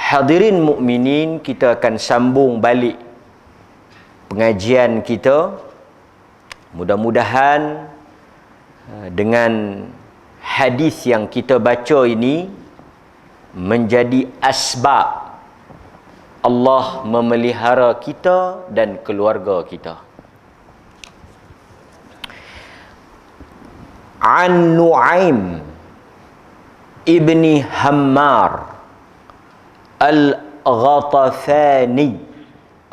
Hadirin mukminin, kita akan sambung balik pengajian kita. Mudah-mudahan dengan hadis yang kita baca ini menjadi asbab Allah memelihara kita dan keluarga kita. An Nu'aim ibni Hammar Al-Ghatafani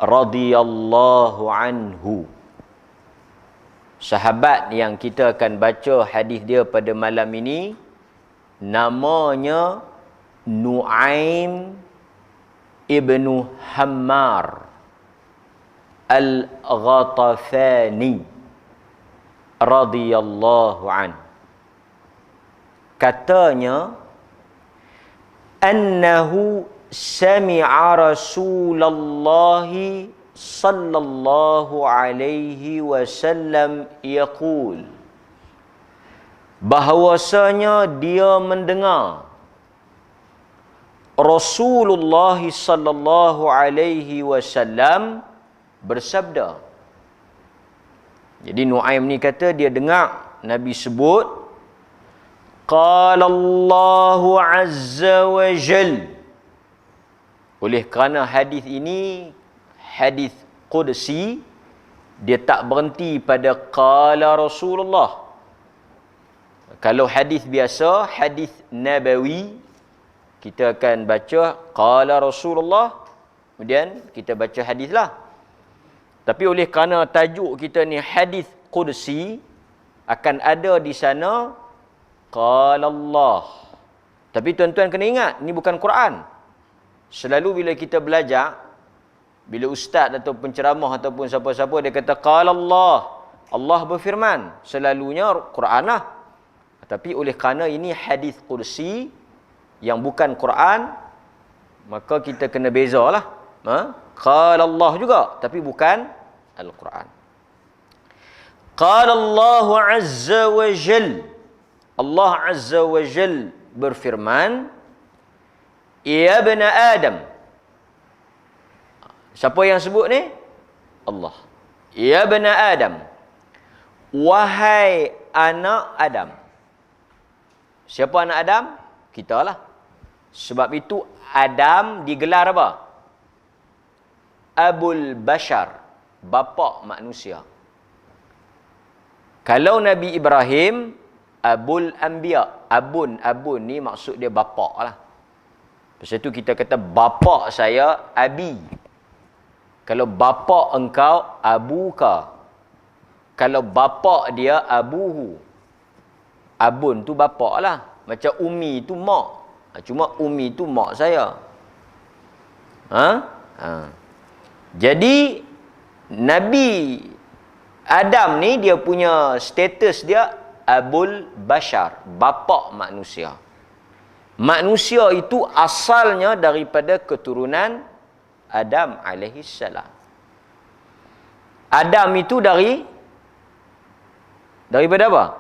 radhiyallahu anhu. Sahabat yang kita akan baca hadis dia pada malam ini namanya Nu'aim ibnu Hammar Al-Ghatafani radhiyallahu anhu. Katanya annahu sami'a Rasulullah sallallahu alaihi wasallam yaqul, bahwasanya dia mendengar Rasulullah sallallahu alaihi wasallam bersabda. Jadi Nu'aim ni kata dia dengar Nabi sebut, qala Allahu azza wa jalla. Oleh kerana hadis ini hadis qudsi, dia tak berhenti pada qala Rasulullah. Kalau hadis biasa, hadis nabawi, kita akan baca qala Rasulullah, kemudian kita baca hadis lah. Tapi oleh kerana tajuk kita ni hadis qudsi, akan ada di sana qala Allah. Tapi tuan-tuan kena ingat, ni bukan Quran. Selalu bila kita belajar, bila ustaz atau penceramah ataupun siapa-siapa dia kata qala Allah, Allah berfirman, selalunya Quran lah. Tapi oleh kerana ini hadis qudsi yang bukan Quran, maka kita kena bezalah. Qala Allah juga, tapi bukan Al-Quran. Qala Allah azza wa jal, Allah azza wa jal berfirman, ya bani Adam. Siapa yang sebut ni? Allah. Ya bani Adam, wahai anak Adam. Siapa anak Adam? Kita lah. Sebab itu Adam digelar apa? Abul Bashar, bapa manusia. Kalau Nabi Ibrahim, Abul Anbiya. Abun ni maksud dia bapa lah. Lepas itu kita kata bapa saya Abi. Kalau bapa engkau Abuka. Kalau bapa dia Abuhu. Abun tu bapa lah. Macam Umi tu mak. Cuma Umi tu mak saya. Jadi Nabi Adam ni dia punya status dia Abul Bashar, bapa manusia. Manusia itu asalnya daripada keturunan Adam alaihissalam. Adam itu daripada apa?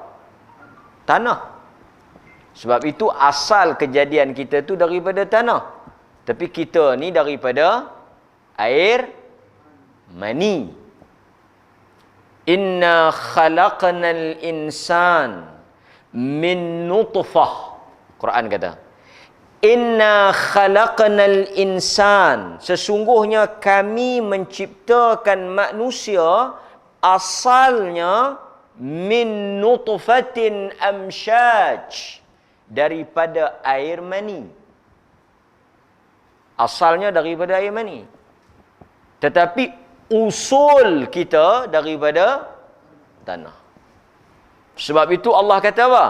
Tanah. Sebab itu asal kejadian kita tu daripada tanah. Tapi kita ni daripada air mani. Inna khalaqnal insan min nutfah. Quran kata, inna khalaqnal insan, sesungguhnya kami menciptakan manusia asalnya min nutfatin amshaj, daripada air mani. Asalnya daripada air mani. Tetapi usul kita daripada tanah. Sebab itu Allah kata apa?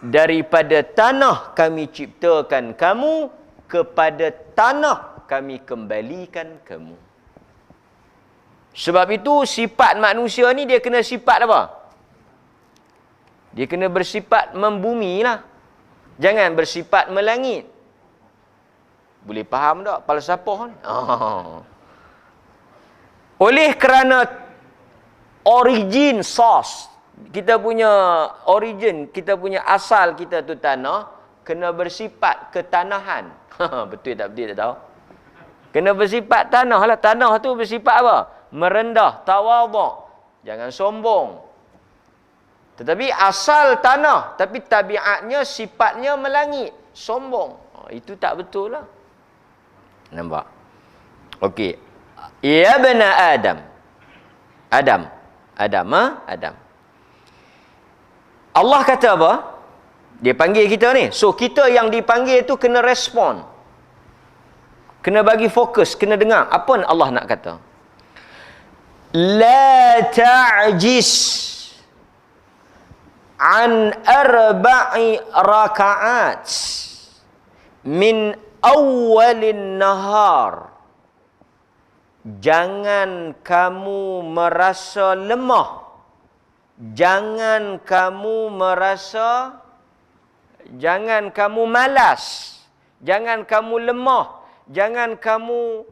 Daripada tanah kami ciptakan kamu, kepada tanah kami kembalikan kamu. Sebab itu sifat manusia ni dia kena sifat apa? Dia kena bersifat membumi lah. Jangan bersifat melangit. Boleh faham tak falsafah ni? Oleh kerana origin, source, kita punya origin, kita punya asal kita tu tanah, kena bersifat ketanahan. Betul tak? Betul tak tahu? Kena bersifat tanah lah. Tanah tu bersifat apa? Merendah, tawaduk. Jangan sombong. Tetapi asal tanah, tapi tabiatnya, sifatnya melangit, sombong. Itu tak betul lah. Nampak? Okey. Ya bena Adam. Adam. Adam. Allah kata apa? Dia panggil kita ni. So, kita yang dipanggil tu kena respon. Kena bagi fokus, kena dengar. Apa Allah nak kata? La ta'jis an arba'i raka'at min awalin nahar. Jangan kamu merasa lemah. Jangan kamu malas. Jangan kamu lemah. Jangan kamu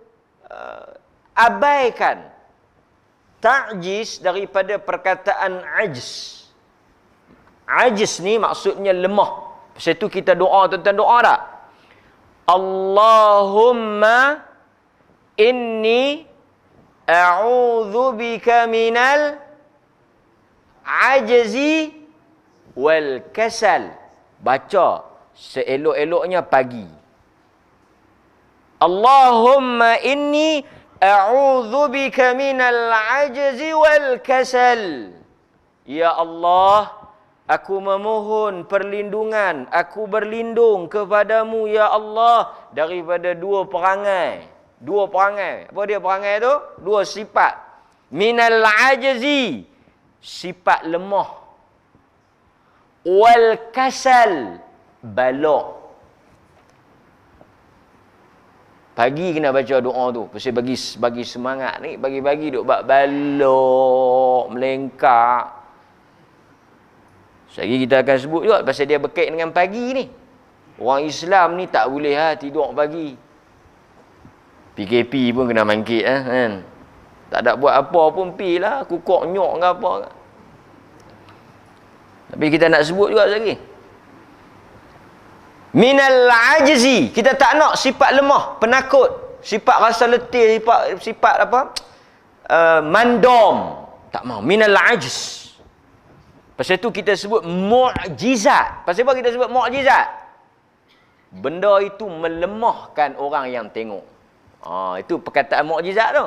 abaikan. Ta'jiz daripada perkataan ajz. Ajz ni maksudnya lemah. Pasal tu kita doa tentang doa tak? Allahumma inni a'udzu bika minal ajzi wal kasal. Baca seelok-eloknya pagi. Allahumma inni a'udzu bika minal ajzi wal kasal. Ya Allah, aku memohon perlindungan, aku berlindung kepadamu ya Allah daripada dua perangai. Dua perangai. Apa dia perangai tu? Dua sifat. Minal ajzi, sifat lemah. Wal kasal, balok. Pagi kena baca doa tu. Pasal bagi semangat ni, bagi duk balok, melengkak. Sekali kita akan sebut juga pasal dia berkait dengan pagi ni. Orang Islam ni tak boleh tidur pagi. PKP pun kena mangkit kan. Tak ada buat apa pun pi lah, kukuk nyok ke apa. Tapi kita nak sebut juga lagi. Minal ajzi, kita tak nak sifat lemah, penakut, sifat rasa letih, sifat apa? Mandom. Tak mau. Minal ajz. Pasal tu kita sebut mukjizat. Pasal apa kita sebut mukjizat? Benda itu melemahkan orang yang tengok. Itu perkataan mukjizat tu.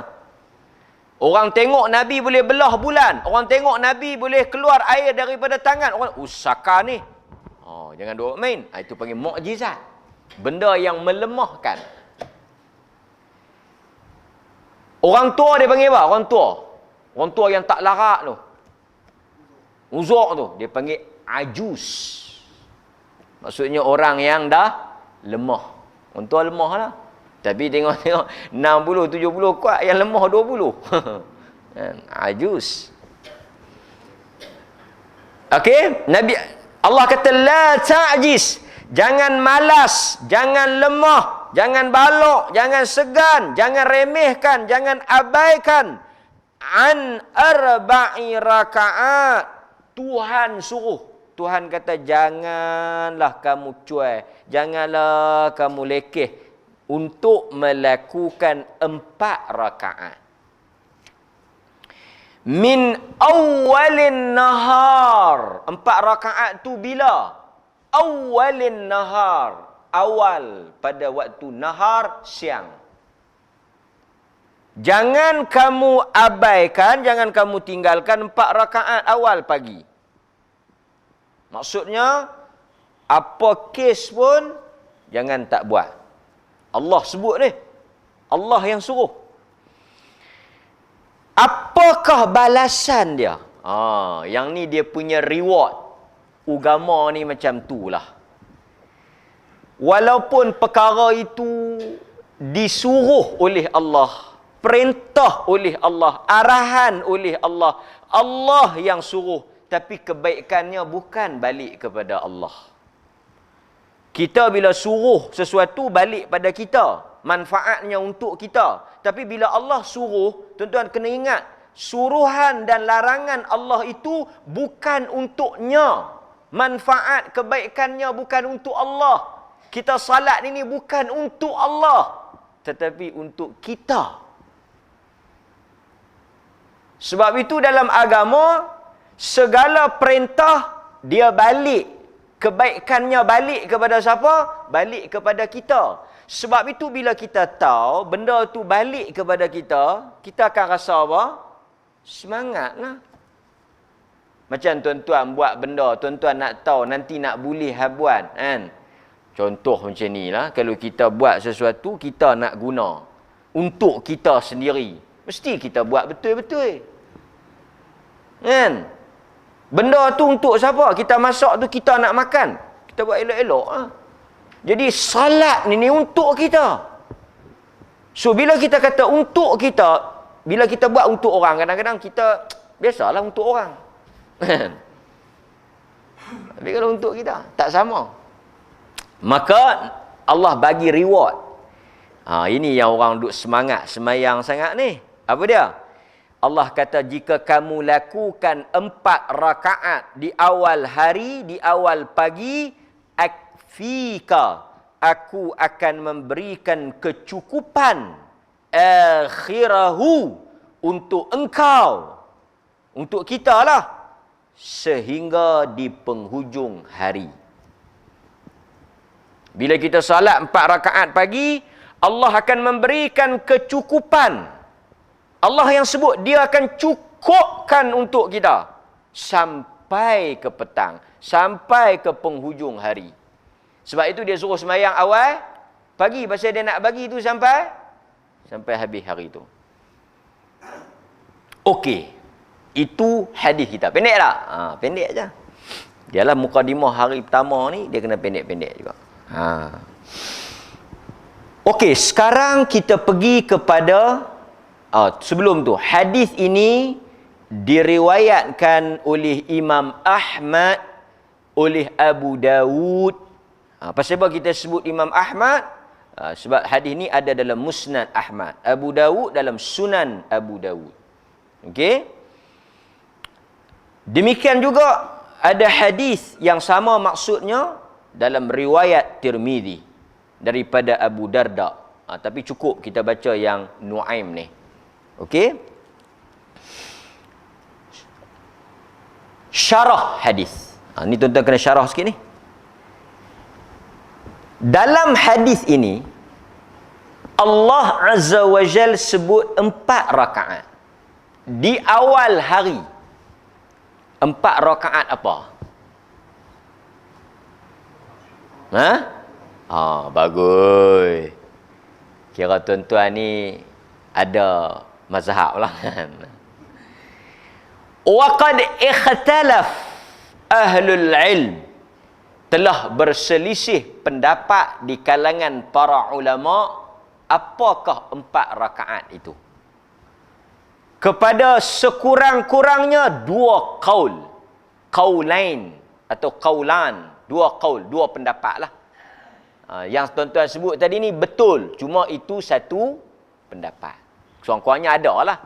Orang tengok Nabi boleh belah bulan. Orang tengok Nabi boleh keluar air daripada tangan. Orang, saka ni. Jangan duk main. Itu panggil mukjizat. Benda yang melemahkan. Orang tua dia panggil apa? Orang tua yang tak larat tu. Uzuk tu. Dia panggil ajus. Maksudnya orang yang dah lemah. Orang tua lemah lah. Tapi tengok 60, 70 kuat, yang lemah 20. Ajus. Okey, Allah kata la ta'jiz. Jangan malas, jangan lemah, jangan balok, jangan segan, jangan remehkan, jangan abaikan. An arba'i raka'at. Tuhan suruh. Tuhan kata janganlah kamu cuai, janganlah kamu lekeh untuk melakukan 4 rakaat. Min awalin nahar. 4 rakaat tu bila? Awalin nahar. Awal pada waktu nahar, siang. Jangan kamu abaikan, jangan kamu tinggalkan 4 rakaat awal pagi. Maksudnya, apa kes pun, jangan tak buat. Allah sebut ni. Allah yang suruh. Apakah balasan dia? Yang ni dia punya reward. Agama ni macam tu lah. Walaupun perkara itu disuruh oleh Allah, perintah oleh Allah, arahan oleh Allah, Allah yang suruh, tapi kebaikannya bukan balik kepada Allah. Kita bila suruh sesuatu balik pada kita, manfaatnya untuk kita. Tapi bila Allah suruh, tuan-tuan kena ingat, suruhan dan larangan Allah itu bukan untuknya. Manfaat kebaikannya bukan untuk Allah. Kita salat ini bukan untuk Allah. tetapi untuk kita. Sebab itu dalam agama, segala perintah dia balik, kebaikannya balik kepada siapa? Balik kepada kita. Sebab itu bila kita tahu benda tu balik kepada kita, kita akan rasa apa? Semangatlah. Macam tuan-tuan buat benda, tuan-tuan nak tahu nanti nak boleh habuan, kan? Contoh macam ni lah, kalau kita buat sesuatu, kita nak guna untuk kita sendiri, mesti kita buat betul-betul. Kan? Benda tu untuk siapa? Kita masak tu kita nak makan, kita buat elok-elok lah. Jadi salat ni untuk kita. So bila kita kata untuk kita, bila kita buat untuk orang, kadang-kadang kita biasalah untuk orang. Tapi kalau untuk kita tak sama. Maka Allah bagi reward. Ini yang orang duk semangat semayang sangat ni. Apa dia? Allah kata, jika kamu lakukan 4 rakaat di awal hari, di awal pagi, akfika, aku akan memberikan kecukupan akhirahu, untuk engkau, untuk kita lah, sehingga di penghujung hari. Bila kita salat 4 rakaat pagi, Allah akan memberikan kecukupan. Allah yang sebut, dia akan cukupkan untuk kita sampai ke petang, sampai ke penghujung hari. Sebab itu dia suruh semayang awal pagi, pasal dia nak bagi tu sampai habis hari tu. Okey, itu hadis kita. Pendek tak? Pendek je. Dialah mukadimah hari pertama ni, dia kena pendek-pendek juga. Okey, sekarang kita pergi kepada sebelum tu, hadis ini diriwayatkan oleh Imam Ahmad, oleh Abu Dawud. Pasal apa kita sebut Imam Ahmad? Sebab hadis ni ada dalam Musnad Ahmad, Abu Dawud dalam Sunan Abu Dawud. Okey. Demikian juga ada hadis yang sama maksudnya dalam riwayat Tirmizi daripada Abu Darda. Tapi cukup kita baca yang Nuaim ni. Okey. Syarah hadis. Ni tuan-tuan kena syarah sikit ni. Dalam hadis ini Allah Azza wa Jal sebut 4 rakaat di awal hari. 4 rakaat apa? Bagus. Kira tuan-tuan ni ada mazhab lah kan. Wa qad ikhtalaf ahlul ilm, telah berselisih pendapat di kalangan para ulama apakah 4 rakaat itu. Kepada sekurang-kurangnya 2 qaul, qaulain atau qaulan, 2 qaul, 2 pendapat lah. Yang tuan-tuan sebut tadi ni betul, cuma itu satu pendapat. Kurang-kurangnya ada lah.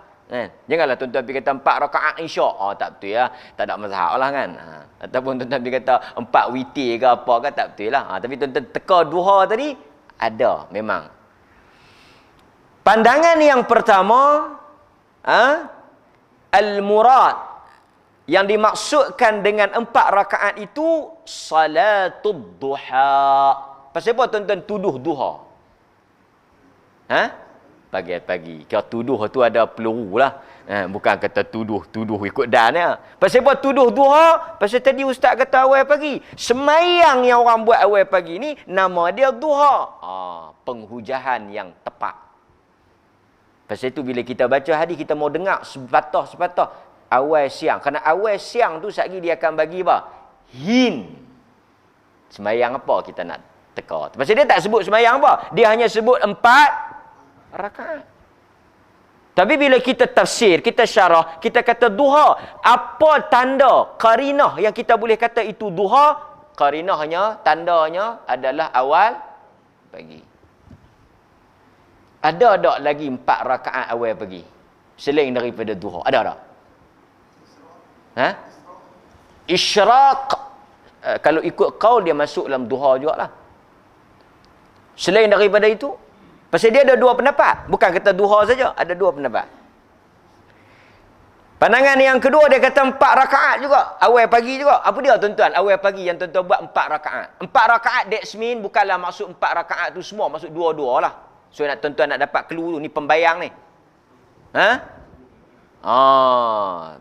Janganlah tuan-tuan pergi kata 4 rakaat isyak. Tak betul ya. Tak ada mazhab lah kan. Ataupun tuan-tuan pergi kata 4 witir ke apa ke, tak betul lah. Tapi tuan-tuan teka duha tadi, ada memang. Pandangan yang pertama, al-murad, yang dimaksudkan dengan 4 rakaat itu salatul duha. Pasal apa tuan-tuan tuduh duha? Pagi-pagi. Kira tuduh tu ada peluru lah. Bukan kata tuduh ikut dan ya. Pasal apa tuduh duha? Pasal tadi ustaz kata awal pagi. Semayang yang orang buat awal pagi ni, nama dia duha. Penghujahan yang tepat. Pasal itu bila kita baca hadis, kita mau dengar sepatah-sepatah awal siang. Kerana awal siang tu sekali dia akan bagi apa? Hin. Semayang apa kita nak teka. Pasal dia tak sebut semayang apa. Dia hanya sebut 4 rakaat. Tapi bila kita tafsir, kita syarah, kita kata duha, apa tanda, qarinah yang kita boleh kata itu duha? Qarinahnya, tandanya adalah awal pagi. Ada tak lagi 4 rakaat awal pagi selain daripada duha? Ada tak? Isyraq, kalau ikut qaul dia masuk dalam duha jugalah. Selain daripada itu, Pasal dia ada dua pendapat. Bukan kata duha saja, ada dua pendapat. Pandangan yang kedua dia kata 4 rakaat juga, awal pagi juga. Apa dia tuan-tuan? Awal pagi yang tuan-tuan buat 4 rakaat. 4 rakaat that mean bukanlah maksud 4 rakaat tu semua, maksud dua-dua lah. So nak tuan-tuan nak dapat clue tu, ni pembayang ni.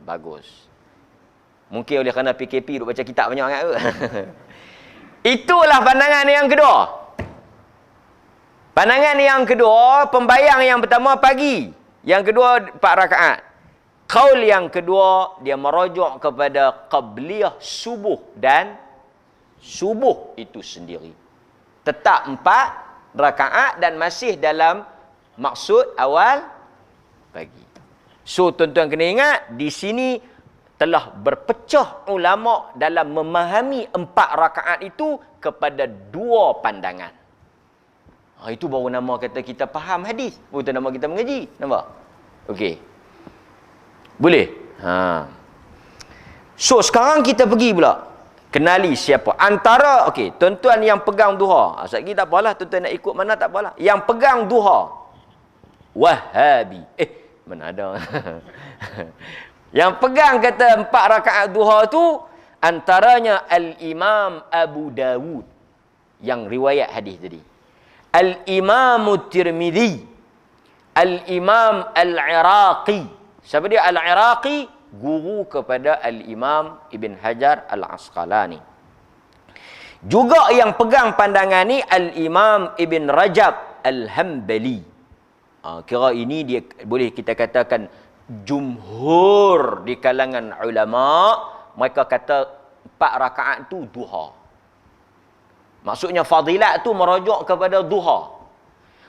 Bagus. Mungkin oleh kerana PKP duk baca kitab banyak sangat ke. Itulah pandangan yang kedua. Pandangan yang kedua, pembayang yang pertama pagi. Yang kedua 4 rakaat. Qaul yang kedua, dia merujuk kepada qabliyah subuh dan subuh itu sendiri. Tetap 4 rakaat dan masih dalam maksud awal pagi. So tuan-tuan kena ingat, di sini telah berpecah ulama dalam memahami 4 rakaat itu kepada 2 pandangan. Itu baru nama kata kita faham hadis. Bukan nama kita mengaji. Nampak? Okey. Boleh? So, sekarang kita pergi pula. Kenali siapa. Antara, okey, tuan-tuan yang pegang duha. Sekejap tak apalah, tuan-tuan nak ikut mana tak apalah. Yang pegang duha. Wahabi. Mana ada. Yang pegang kata 4 rakaat duha tu, antaranya Al-Imam Abu Dawud. Yang riwayat hadis tadi. Al-Imam Tirmidzi. Al-Imam Al-Iraqi. Siapa dia Al-Iraqi? Guru kepada Al-Imam Ibn Hajar Al-Asqalani. Juga yang pegang pandangan ni Al-Imam Ibn Rajab Al-Hambali. Kira ini dia boleh kita katakan jumhur di kalangan ulama, mereka kata 4 rakaat tu duha. Maksudnya fadilat tu merujuk kepada duha.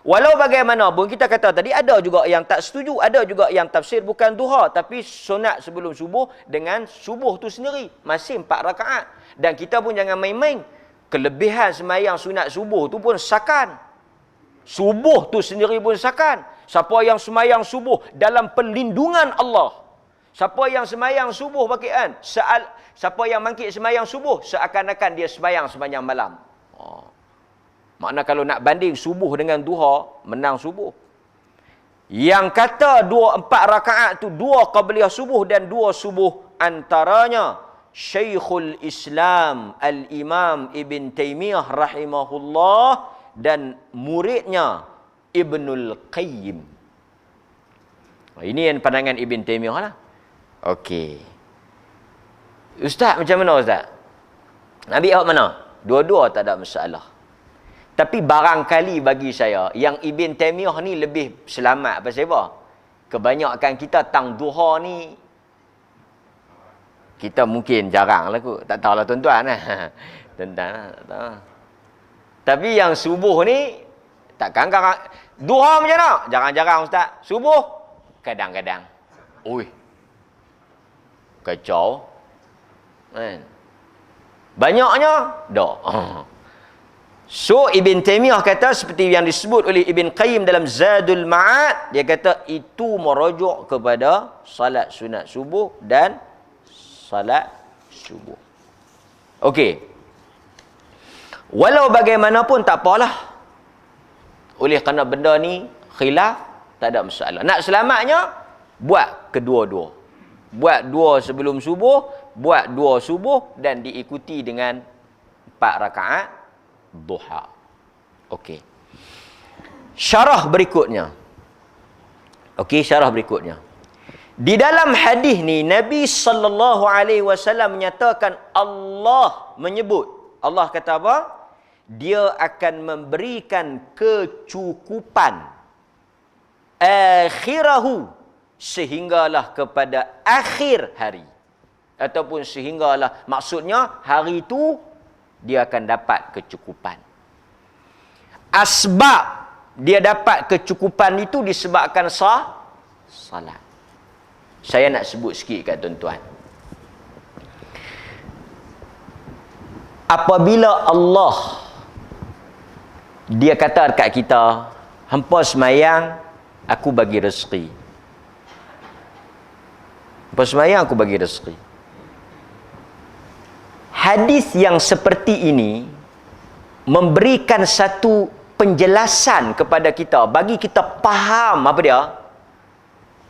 Walau bagaimanapun kita kata tadi, ada juga yang tak setuju, ada juga yang tafsir bukan duha, tapi sunat sebelum subuh dengan subuh tu sendiri. Masih 4 rakaat. Dan kita pun jangan main-main. Kelebihan semayang sunat subuh tu pun sakan. Subuh tu sendiri pun sakan. Siapa yang semayang subuh dalam perlindungan Allah. Siapa yang semayang subuh bakian, siapa yang bangkit semayang subuh, seakan-akan dia semayang sepanjang malam. Makna kalau nak banding subuh dengan duha, menang subuh. Yang kata 4 rakaat tu 2 qabliyah subuh dan 2 subuh, antaranya Syekhul Islam Al-Imam Ibn Taymiyah rahimahullah dan muridnya Ibnul Qayyim. Ini yang pandangan Ibn Taymiyah lah. Okey. Ustaz macam mana Ustaz? Nabi awak mana? Dua-dua tak ada masalah. Tapi barangkali bagi saya, yang Ibn Taymiyah ni lebih selamat. Pasal apa? Kebanyakan kita tang duha ni, kita mungkin jarang lah kot. Tak tahulah tuan-tuan lah. Tuan-tuan lah, tak tahu. Tapi yang subuh ni, takkan duha macam mana? Jarang-jarang Ustaz. Subuh, kadang-kadang. Ui, kacau. Banyaknya, dah. So Ibn Taymiyah kata seperti yang disebut oleh Ibn Qayyim dalam Zadul Ma'ad, dia kata itu merujuk kepada salat sunat subuh dan salat subuh. Okey. Walau bagaimanapun tak apalah. Oleh kerana benda ni khilaf, tak ada masalah. Nak selamatnya buat kedua-dua. Buat 2 sebelum subuh, buat 2 subuh dan diikuti dengan 4 rakaat duha. Okey. Syarah berikutnya. Okey, syarah berikutnya. Di dalam hadis ni Nabi sallallahu alaihi wasallam menyatakan, Allah menyebut. Allah kata apa? Dia akan memberikan kecukupan akhirahu, sehinggalah kepada akhir hari. Ataupun sehinggalah, maksudnya hari itu dia akan dapat kecukupan. Asbab dia dapat kecukupan itu disebabkan salat. Saya nak sebut sikit kat tuan-tuan. Apabila Allah dia kata dekat kita, hampa semayang, aku bagi rezeki. Hampa semayang, aku bagi rezeki. Hadis yang seperti ini memberikan satu penjelasan kepada kita, bagi kita faham apa dia.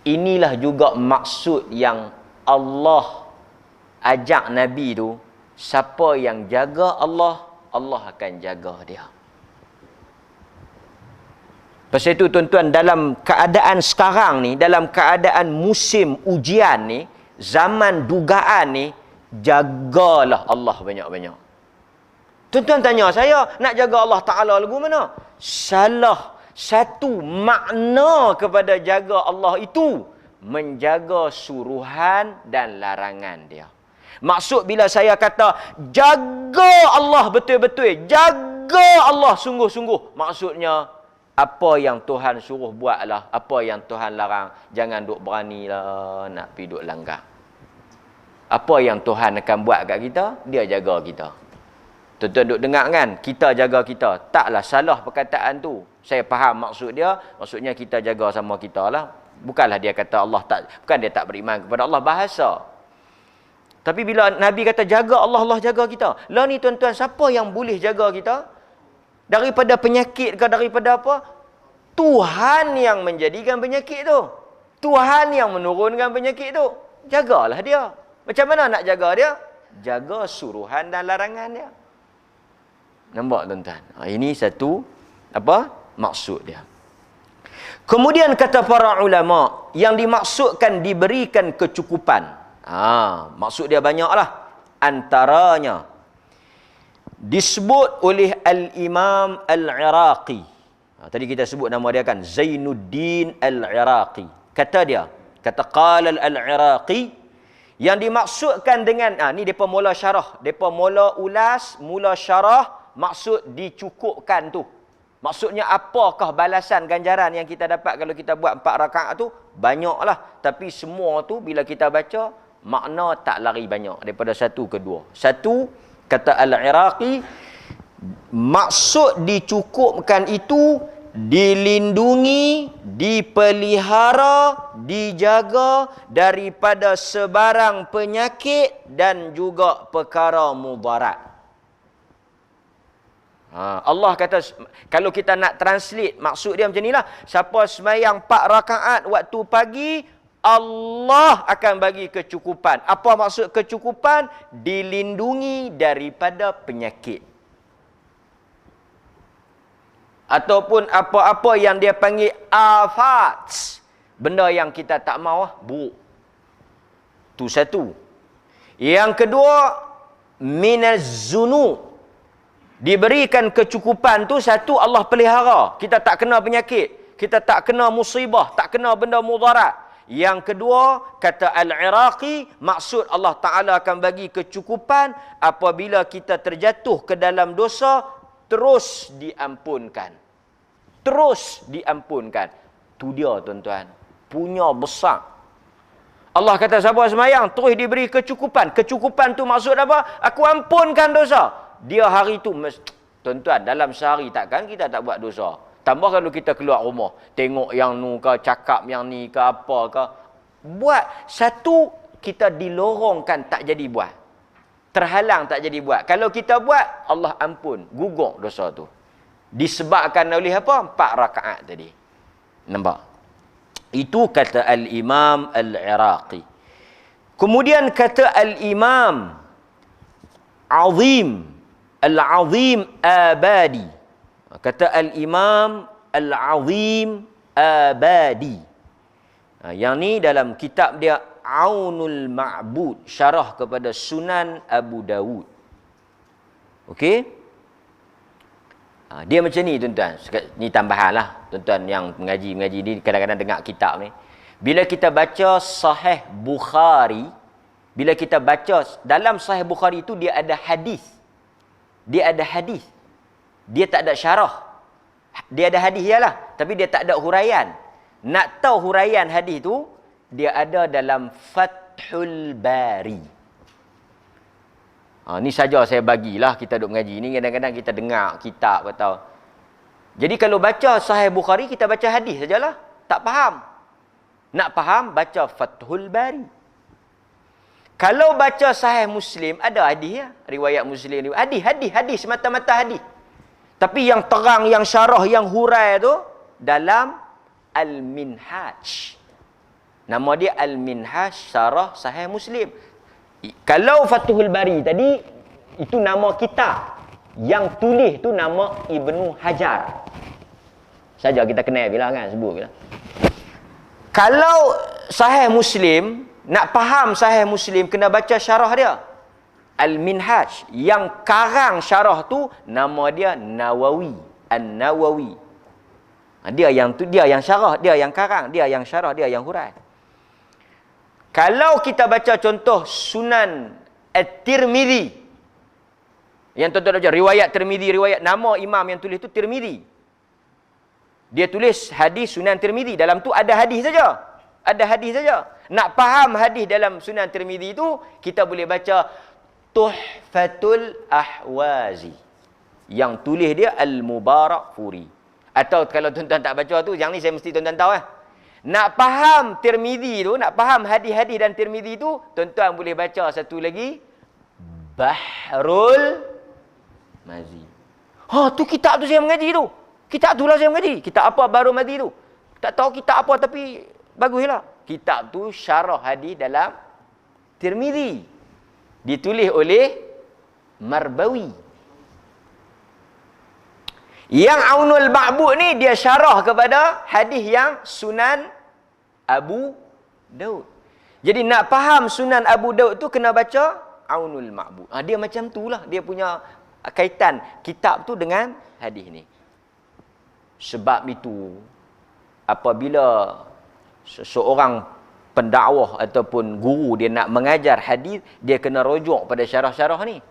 Inilah juga maksud yang Allah ajak Nabi tu, siapa yang jaga Allah, Allah akan jaga dia. Pasal itu tuan-tuan, dalam keadaan sekarang ni, dalam keadaan musim ujian ni, zaman dugaan ni, jagalah Allah banyak-banyak. Tuan-tuan tanya saya, nak jaga Allah Ta'ala lagu mana? Salah satu makna kepada jaga Allah itu, menjaga suruhan dan larangan dia. Maksud bila saya kata, jaga Allah betul-betul, jaga Allah sungguh-sungguh, maksudnya, apa yang Tuhan suruh buatlah, apa yang Tuhan larang, jangan duk beranilah nak pergi duk langgar. Apa yang Tuhan akan buat kat kita, dia jaga kita. Tuan-tuan duk dengar kan, kita jaga kita. Taklah salah perkataan tu. Saya faham maksud dia, maksudnya kita jaga sama kita lah. Bukanlah dia kata Allah tak, bukan dia tak beriman kepada Allah, bahasa. Tapi bila Nabi kata jaga Allah, Allah jaga kita. Lah ni tuan-tuan, siapa yang boleh jaga kita? Daripada penyakit ke daripada apa? Tuhan yang menjadikan penyakit tu. Tuhan yang menurunkan penyakit tu. Jagalah dia. Macam mana nak jaga dia? Jaga suruhan dan larangan dia. Nampak tuan-tuan? Ini satu apa? Maksud dia. Kemudian kata para ulama, yang dimaksudkan diberikan kecukupan. Maksud dia banyaklah. Antaranya disebut oleh Al-Imam Al-Iraqi. Tadi kita sebut nama dia kan, Zainuddin Al-Iraqi. Kata dia, kata qala Al-Iraqi, yang dimaksudkan dengan ni depa mula syarah, depa mula ulas, mula syarah maksud dicukupkan tu. Maksudnya apakah balasan ganjaran yang kita dapat kalau kita buat 4 rakaat tu? Banyaklah, tapi semua tu bila kita baca makna tak lari banyak daripada satu ke dua. Satu, kata Al-Iraqi, maksud dicukupkan itu dilindungi, dipelihara, dijaga daripada sebarang penyakit dan juga perkara mudarat. Allah kata, kalau kita nak translate, maksud dia macam inilah. Siapa semayang 4 rakaat waktu pagi, Allah akan bagi kecukupan. Apa maksud kecukupan? Dilindungi daripada penyakit. Ataupun apa-apa yang dia panggil afat. Benda yang kita tak mahu, buruk. Tu satu. Yang kedua, minaz zunub. Diberikan kecukupan tu, satu, Allah pelihara. Kita tak kena penyakit. Kita tak kena musibah. Tak kena benda mudarat. Yang kedua, kata Al-Iraqi, maksud Allah Ta'ala akan bagi kecukupan apabila kita terjatuh ke dalam dosa, terus diampunkan. Terus diampunkan. Tu dia tuan-tuan. Punya besar. Allah kata siapa semayang, terus diberi kecukupan. Kecukupan tu maksud apa? Aku ampunkan dosa. Dia hari tu, tuan-tuan, dalam sehari takkan kita tak buat dosa. Tambah kalau kita keluar rumah, tengok yang nu ke, cakap yang ni ke, apa ke. Buat satu, kita dilorongkan tak jadi buat. Terhalang tak jadi buat. Kalau kita buat, Allah ampun, gugur dosa tu. Disebabkan oleh apa? 4 rakaat tadi. Nampak? Itu kata Al-Imam Al-Iraqi. Kemudian kata Al-Imam Azim, Al-Azim Abadi. Kata Al-Imam Al-Azim Abadi. Yang ni dalam kitab dia Aunul Ma'bud, syarah kepada Sunan Abu Dawud. Okey? Dia macam ni tuan-tuan. Ni tambahan lah. Tuan-tuan yang mengaji ni kadang-kadang dengar kitab ni. Bila kita baca Sahih Bukhari, bila kita baca dalam Sahih Bukhari itu dia ada hadis. Dia ada hadis. Dia tak ada syarah. Dia ada hadis ialah, tapi dia tak ada huraian. Nak tahu huraian hadis tu, dia ada dalam Fathul Bari. Ni saja saya bagilah kita duk mengaji ni, kadang-kadang kita dengar kitab atau. Jadi kalau baca Sahih Bukhari, kita baca hadis sajalah. Tak faham. Nak faham, baca Fathul Bari. Kalau baca Sahih Muslim, ada hadis ya. Riwayat Muslim. Hadis, semata-mata hadis. Tapi yang terang, yang syarah, yang hurai tu dalam Al-Minhaj. Nama dia Al-Minhaj Syarah Sahih Muslim. Kalau Fathul Bari tadi, itu nama kitab. Yang tulis tu nama Ibnu Hajar. Saja kita kenal bila kan, sebut bila. Kalau Sahih Muslim, nak faham Sahih Muslim, kena baca syarah dia. Al-Minhaj. Yang karang syarah tu, nama dia Nawawi. An-Nawawi. Dia yang syarah, dia yang karang, dia yang syarah, dia yang hurai. Kalau kita baca contoh Sunan At-Tirmidzi, yang tuan-tuan baca riwayat Tirmidzi, riwayat nama imam yang tulis tu Tirmidzi. Dia tulis hadis Sunan Tirmidzi, dalam tu ada hadis saja. Ada hadis saja. Nak faham hadis dalam Sunan Tirmidzi tu, kita boleh baca Tuhfatul Ahwazi. Yang tulis dia Al-Mubarakfuri. Atau kalau tuan-tuan tak baca tu, yang ni saya mesti tuan-tuan tahu . Nak faham Tirmidzi tu, nak faham hadis-hadis dan Tirmidzi tu, tuan-tuan boleh baca satu lagi, Bahrul Mazi. Tu kitab tu saya mengaji tu. Kitab tu lah saya mengaji. Kitab apa Bahrul Mazi tu? Tak tahu kitab apa tapi baguslah. Kitab tu syarah hadis dalam Tirmidzi. Ditulis oleh Marbawi. Yang Aunul Ma'bud ni dia syarah kepada hadis yang Sunan Abu Daud. Jadi nak faham Sunan Abu Daud tu kena baca Aunul Ma'bud. Dia macam tu lah. Dia punya kaitan kitab tu dengan hadis ni. Sebab itu, apabila seseorang pendakwah ataupun guru dia nak mengajar hadis, dia kena rujuk pada syarah-syarah ni.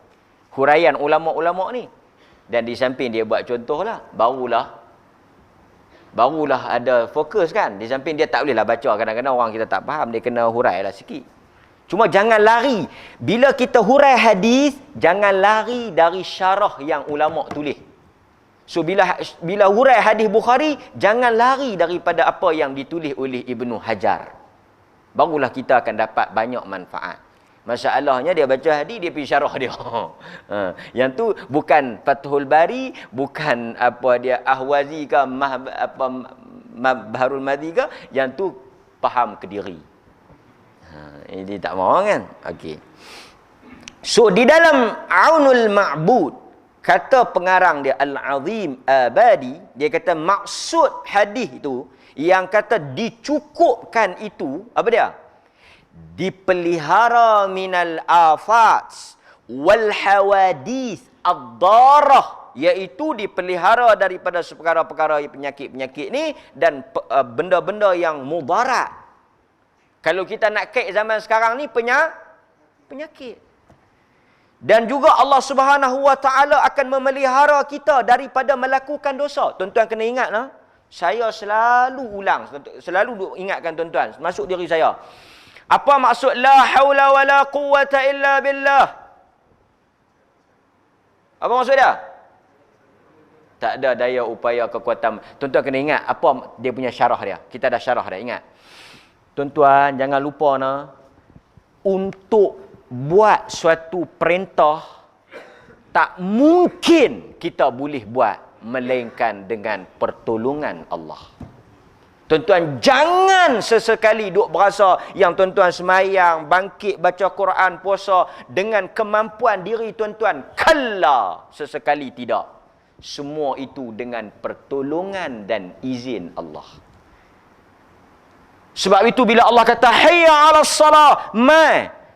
Huraian ulama-ulama ni. Dan di samping dia buat contoh lah, barulah ada fokus kan. Di samping dia tak boleh lah baca, kadang-kadang orang kita tak faham, dia kena hurai lah sikit. Cuma jangan lari. Bila kita hurai hadis, jangan lari dari syarah yang ulama tulis. So bila hurai hadis Bukhari, jangan lari daripada apa yang ditulis oleh Ibnu Hajar. Barulah kita akan dapat banyak manfaat. Masalahnya dia baca hadis, dia pergi syarah dia. Yang tu bukan Fathul Bari, bukan apa dia Ahwazi ke Bahrul Mazi ke, yang tu faham ke diri. Ini tak mahu kan? Okey. So di dalam Aunul Ma'bud, kata pengarang dia Al-Azim Abadi, dia kata maksud hadis itu, yang kata dicukupkan itu, apa dia? Dipelihara minal afat wal hawadith ad-darah, iaitu dipelihara daripada perkara-perkara penyakit-penyakit ni dan benda-benda yang mudarat. Kalau kita nak kait zaman sekarang ni penyakit. Dan juga Allah Subhanahu Wa Taala akan memelihara kita daripada melakukan dosa. Tuan-tuan kena ingat lah. Saya selalu ulang, selalu ingatkan tuan-tuan, masuk diri saya. Apa maksud la haula wala quwwata illa billah? Apa maksud dia? Tak ada daya upaya kekuatan. Tuan-tuan kena ingat apa dia punya syarah dia. Kita dah syarah dah, ingat. Tuan-tuan jangan lupa untuk buat suatu perintah tak mungkin kita boleh buat melainkan dengan pertolongan Allah. Tuan-tuan jangan sesekali duk berasa yang tuan-tuan semayang, bangkit baca Quran, puasa dengan kemampuan diri tuan-tuan. Kalla, sesekali tidak. Semua itu dengan pertolongan dan izin Allah. Sebab itu bila Allah kata hayya 'alas salah,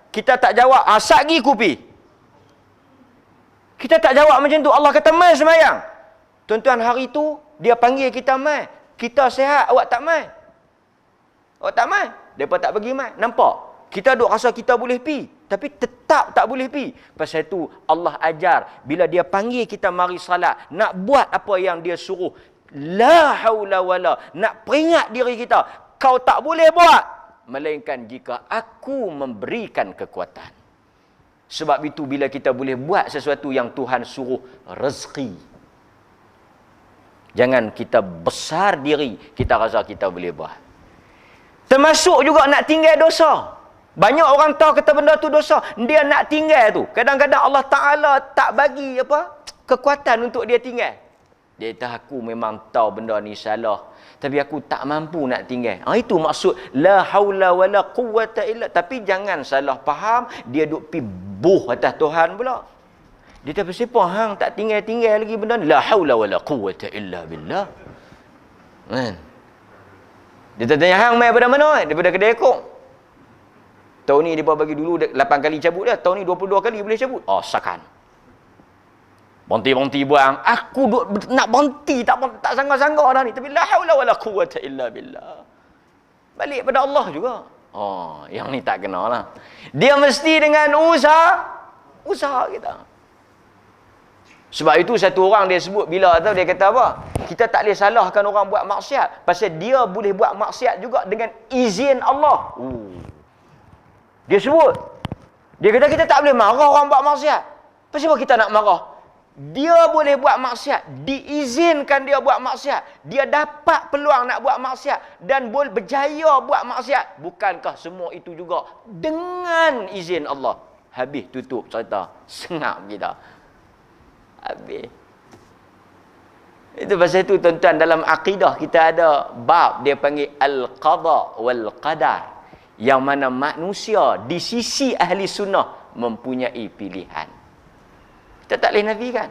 kita tak jawab sagi kupi. Kita tak jawab macam tu. Allah kata mai semayang. Tuan-tuan hari tu dia panggil kita mai. Kita sihat, awak tak mai. Awak tak mai. Depa tak bagi mai. Nampak? Kita duk rasa kita boleh pi, tapi tetap tak boleh pi. Pasal itu Allah ajar bila dia panggil kita mari salat, nak buat apa yang dia suruh. La haula wala, nak peringat diri kita, kau tak boleh buat melainkan jika aku memberikan kekuatan. Sebab itu bila kita boleh buat sesuatu yang Tuhan suruh, rezeki. Jangan kita besar diri, kita rasa kita boleh buat. Termasuk juga nak tinggal dosa. Banyak orang tahu kata benda tu dosa, dia nak tinggal tu. Kadang-kadang Allah Ta'ala tak bagi kekuatan untuk dia tinggal. Dia kata aku memang tahu benda ni salah, tapi aku tak mampu nak tinggal. Itu maksud la haula wala quwwata illa. Tapi jangan salah faham, dia duk pi buh atas Tuhan pula. Dia kata siapa hang tak tinggal-tinggal lagi benda ni? La haula wala quwwata illa billah. Kan? Dia tanya hang mai pada mana? Daripada kedai kok. Tahun ni dia bagi dulu 8 kali cabut dia, tahun ni 22 kali boleh cabut. Oh, sakan. Bonti-bonti buang. Aku nak bonti tak sangka-sangka dah ni. Tapi la haula wala quwwata illa billah. Balik pada Allah juga. Oh, yang ni tak kena lah. Dia mesti dengan usaha kita. Sebab itu satu orang dia sebut bila tahu dia kata apa? Kita tak boleh salahkan orang buat maksiat pasal dia boleh buat maksiat juga dengan izin Allah. Dia sebut. Dia kata kita tak boleh marah orang buat maksiat. Pasal apa kita nak marah? Dia boleh buat maksiat, diizinkan dia buat maksiat, dia dapat peluang nak buat maksiat dan boleh berjaya buat maksiat. Bukankah semua itu juga dengan izin Allah? Habis tutup cerita. Sengap kita. Habis. Itu pasal itu tuan-tuan, dalam akidah kita ada bab dia panggil al-qada wal qadar, yang mana manusia di sisi ahli sunnah mempunyai pilihan. Kita tak boleh nafikan.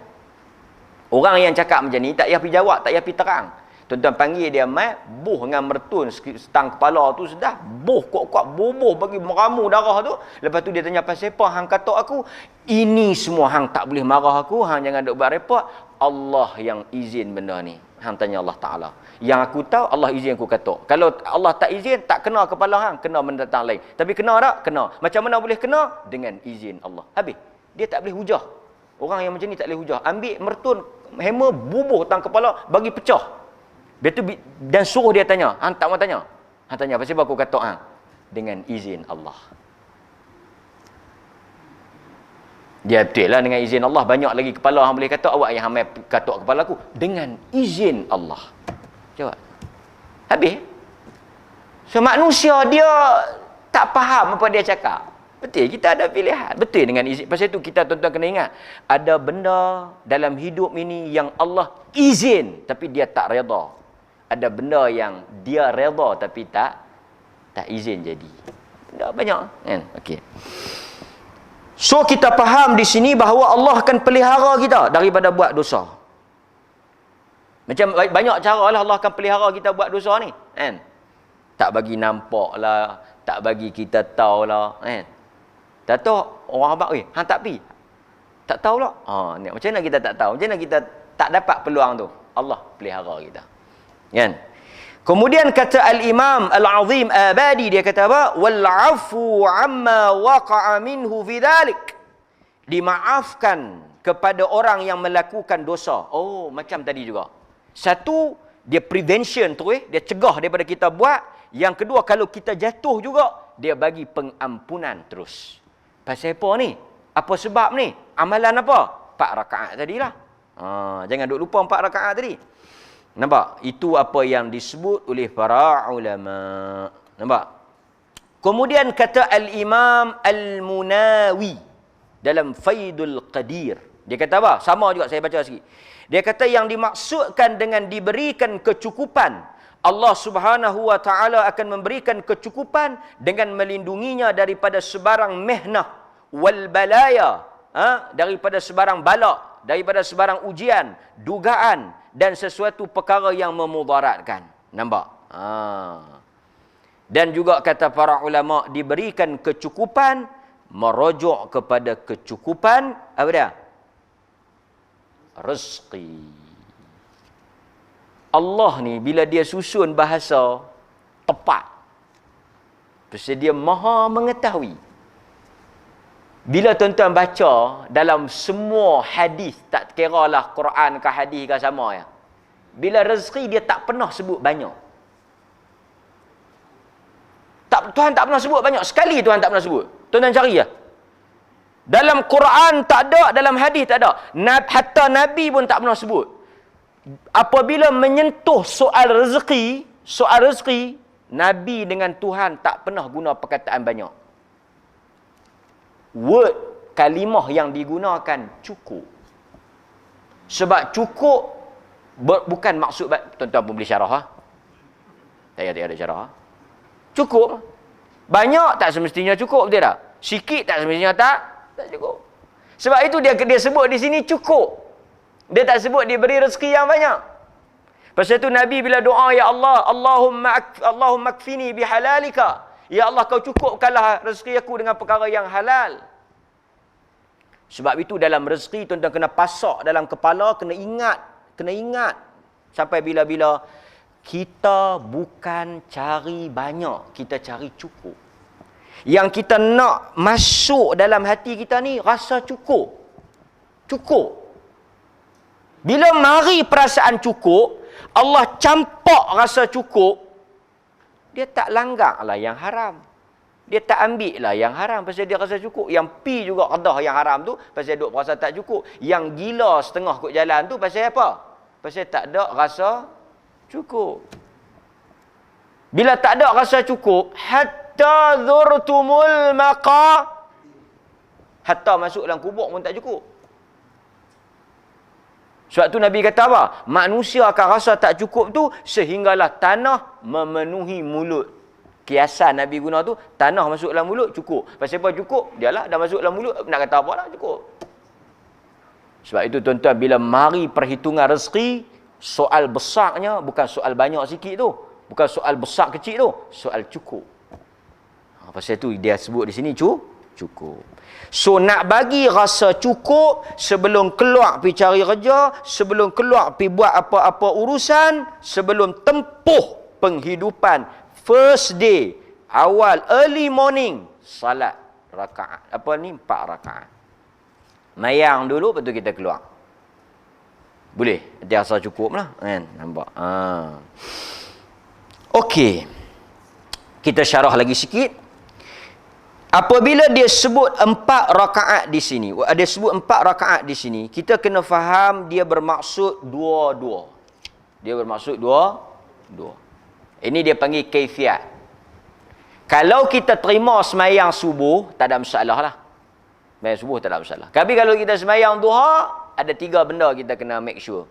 Orang yang cakap macam ni tak payah pergi jawab, tak payah pergi terang. Tuan-tuan panggil dia mat, buh dengan mertun setang kepala tu sudah, buh kuat-kuat, bubuh bagi meramu darah tu. Lepas tu dia tanya, pasal apa hang kata aku? Ini semua hang tak boleh marah aku, hang jangan duk buat repot. Allah yang izin benda ni. Hang tanya Allah Ta'ala. Yang aku tahu, Allah izin aku kata. Kalau Allah tak izin, tak kena kepala hang, kena benda datang lain. Tapi kena tak? Kena. Macam mana boleh kena? Dengan izin Allah. Habis. Dia tak boleh hujah. Orang yang macam ni tak boleh hujah. Ambil mertun, hammer, bubuh tang kepala, bagi pecah. Dan suruh dia tanya. Hang tak mau tanya. Hang tanya, pasal apa aku kata hang? Dengan izin Allah. Dia betul lah, dengan izin Allah. Banyak lagi kepala hang boleh kata, awak yang hamil katuk kepala aku. Dengan izin Allah. Jawab. Habis. So manusia dia tak faham apa dia cakap. Betul, kita ada pilihan. Betul dengan izin. Pasal itu kita tuan-tuan kena ingat, ada benda dalam hidup ini yang Allah izin tapi dia tak redha. Ada benda yang dia redha tapi tak izin jadi. Benda banyak kan? Okey. So kita faham di sini bahawa Allah akan pelihara kita daripada buat dosa. Macam banyak cara lah Allah akan pelihara kita buat dosa ni, kan? Tak bagi nampak lah, tak bagi kita tahu lah, kan? Tak tahu orang abang, hang tak pi. Tak tahu lah. Ni macam mana kita tak tahu? Macam mana kita tak dapat peluang tu? Allah pelihara kita. Kan? Kemudian kata Al-Imam Al-Azim Abadi, dia kata apa? Wal 'afu 'amma waqa'a minhu fi dhalik. Dimaafkan kepada orang yang melakukan dosa. Oh, macam tadi juga. Satu, dia prevention tu, dia cegah daripada kita buat. Yang kedua, kalau kita jatuh juga, dia bagi pengampunan terus. Pasal apa ni? Apa sebab ni? Amalan apa? 4 rakaat tadilah. Jangan duk lupa 4 rakaat tadi. Nampak? Itu apa yang disebut oleh para ulama. Nampak? Kemudian kata Al-Imam Al-Munawi dalam Faidul Qadir. Dia kata apa? Sama juga, saya baca sikit. Dia kata yang dimaksudkan dengan diberikan kecukupan, Allah Subhanahu wa taala akan memberikan kecukupan dengan melindunginya daripada sebarang mihnah wal balaya, daripada sebarang bala, daripada sebarang ujian, dugaan dan sesuatu perkara yang memudaratkan. Nampak? Dan juga kata para ulama, diberikan kecukupan merujuk kepada kecukupan apa dia? Rezeki. Allah ni bila dia susun bahasa tepat, pasal dia maha mengetahui. Bila tuan-tuan baca dalam semua hadis, tak kira lah Quran ke hadis ke sama ya, bila rezeki dia tak pernah sebut banyak. Tuhan tak pernah sebut banyak. Sekali Tuhan tak pernah sebut. Tuan-tuan cari ya. Dalam Quran tak ada, dalam hadis tak ada. Hatta Nabi pun tak pernah sebut. Apabila menyentuh soal rezeki, Nabi dengan Tuhan tak pernah guna perkataan banyak. Word, kalimah yang digunakan cukup. Sebab cukup Bukan maksud, tuan-tuan pun boleh syarah. Ha? Tak ada syarah. Ha? Cukup. Banyak tak semestinya cukup, betul tak? Sikit tak semestinya tak cukup. Sebab itu dia sebut di sini cukup. Dia tak sebut dia beri rezeki yang banyak. Pasal itu Nabi bila doa, ya Allah, Allahumma kfini bihalalika. Ya Allah, kau cukupkanlah rezeki aku dengan perkara yang halal. Sebab itu dalam rezeki tuan-tuan kena pasak dalam kepala, kena ingat sampai bila-bila kita bukan cari banyak, kita cari cukup. Yang kita nak masuk dalam hati kita ni rasa cukup. Bila mari perasaan cukup, Allah campak rasa cukup, dia tak langgar lah yang haram. Dia tak ambil lah yang haram pasal dia rasa cukup. Yang pi juga kedah yang haram tu pasal duk rasa tak cukup. Yang gila setengah kot jalan tu pasal apa? Pasal tak ada rasa cukup. Bila tak ada rasa cukup, hatta zurtumul hatta masuk dalam kubur pun tak cukup. Sebab tu Nabi kata apa? Manusia akan rasa tak cukup tu sehinggalah tanah memenuhi mulut. Kiasan Nabi guna tu, tanah masuk dalam mulut cukup. Pasal apa cukup? Dialah dah masuk dalam mulut, nak kata apa lah cukup. Sebab itu tuan-tuan, bila mari perhitungan rezeki, soal besarnya bukan soal banyak sikit tu. Bukan soal besar kecil tu, soal cukup. Pasal itu dia sebut di sini cukup. So nak bagi rasa cukup sebelum keluar pergi cari kerja, sebelum keluar pergi buat apa-apa urusan, sebelum tempuh penghidupan first day, awal early morning, salat rakaat. 4 rakaat. Mayang dulu, lepas tu kita keluar. Boleh? Dia rasa cukup lah. Kan? Nampak? Okey. Kita syarah lagi sikit. Apabila dia sebut 4 rakaat di sini, dia sebut 4 rakaat di sini, kita kena faham dia bermaksud dua-dua. Dia bermaksud dua. Ini dia panggil kaifiat. Kalau kita terima semayang subuh, tak ada masalah lah. Semayang subuh tak ada masalah. Tapi kalau kita semayang duha, ada 3 benda kita kena make sure.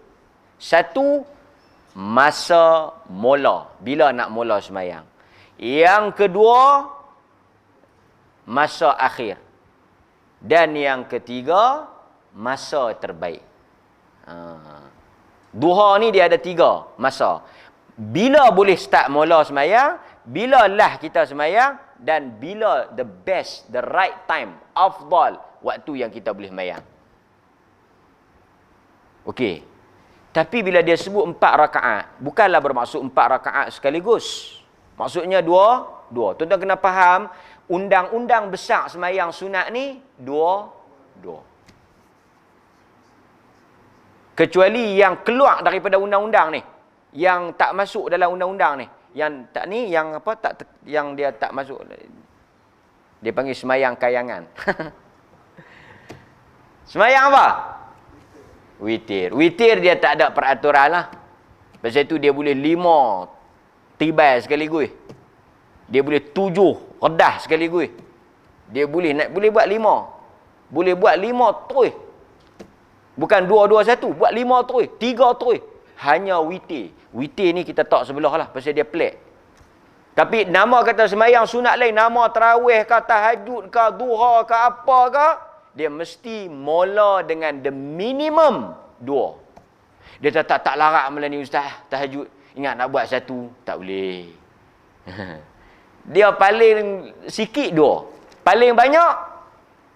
1, masa mula. Bila nak mula semayang. Yang kedua, masa akhir. Dan yang ketiga, masa terbaik. Duha ni dia ada 3 masa. Bila boleh start mula semayang, bila lah kita semayang, dan bila the best, the right time, afdal, waktu yang kita boleh semayang. Okey. Tapi bila dia sebut 4 rakaat, bukanlah bermaksud 4 rakaat sekaligus. Maksudnya dua. Tuan-tuan kena faham, undang-undang besar semayang sunat ni, dua. Kecuali yang keluar daripada undang-undang ni. Yang tak masuk dalam undang-undang ni. Yang tak ni, yang apa, yang dia tak masuk. Dia panggil semayang kayangan. Semayang apa? Witir. Witir dia tak ada peraturan lah. Pasal itu dia boleh 5 tibai sekaligus. Dia boleh 7 redah sekaligus. Dia boleh buat 5. Boleh buat 5 terus. Bukan 2-2-1. Buat 5 terus. 3 terus. Hanya witir. Witir ni kita tak sebelah lah. Pasal dia pelik. Tapi nama kata semayang sunat lain. Nama tarawih ke, tahajud ke, duha ke, apa ke. Dia mesti mula dengan the minimum 2. Dia tak larat malam ni ustaz. Tahajud. Ingat nak buat 1. Tak boleh. Dia paling sikit 2. Paling banyak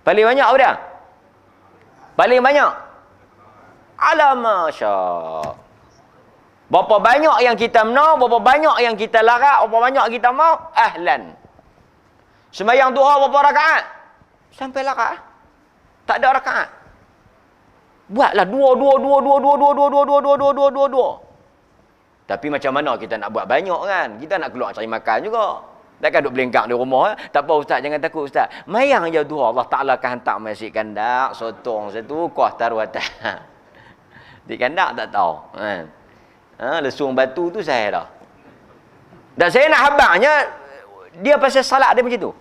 apa dia? Paling banyak? Alamak syak. Berapa banyak yang kita menang, berapa banyak yang kita larat, berapa banyak kita mau, ahlan. Sembahyang duha berapa rakaat? Sampai larat. Tak ada rakaat. Buatlah 2. Tapi macam mana kita nak buat banyak kan? Kita nak keluar cari makan juga. Takkan duduk belengkak di rumah. Tak apa ustaz, jangan takut ustaz. Mayang je duha, Allah Ta'ala akan hantar masjid kandak, sotong satu, kuah taruh atas. Di kandak tak tahu. Kan? Lesung batu tu saya dah. Dan saya nak habangnya, dia pasal salat dia macam tu.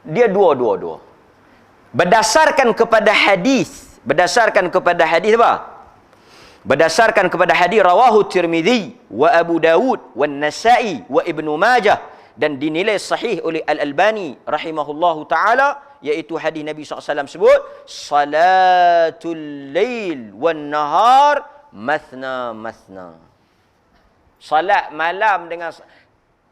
Dia dua. Berdasarkan kepada hadis apa? berdasarkan kepada hadis rawahu Tirmidzi wa Abu Dawud wa Nasa'i wa Ibnu Majah, dan dinilai sahih oleh Al-Albani rahimahullahu taala, iaitu hadis Nabi SAW sebut salatul lail wan nahar mathna mathna. Salat malam dengan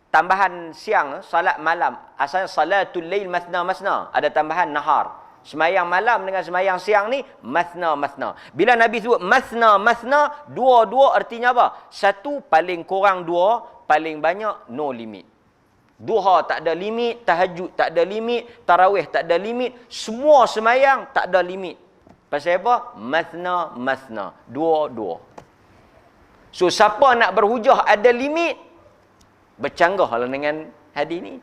tambahan siang, salat malam. Asalnya salatul lail mathna mathna, ada tambahan nahar. Semayang malam dengan semayang siang ni mathna mathna. Bila Nabi sebut mathna mathna, dua-dua artinya apa? Satu, paling kurang dua, paling banyak no limit. Duha tak ada limit, tahajud tak ada limit, tarawih tak ada limit, semua semayang tak ada limit. Pasal apa? Mathna mathna, dua-dua. So siapa nak berhujah ada limit, bercanggahlah dengan hadis ni.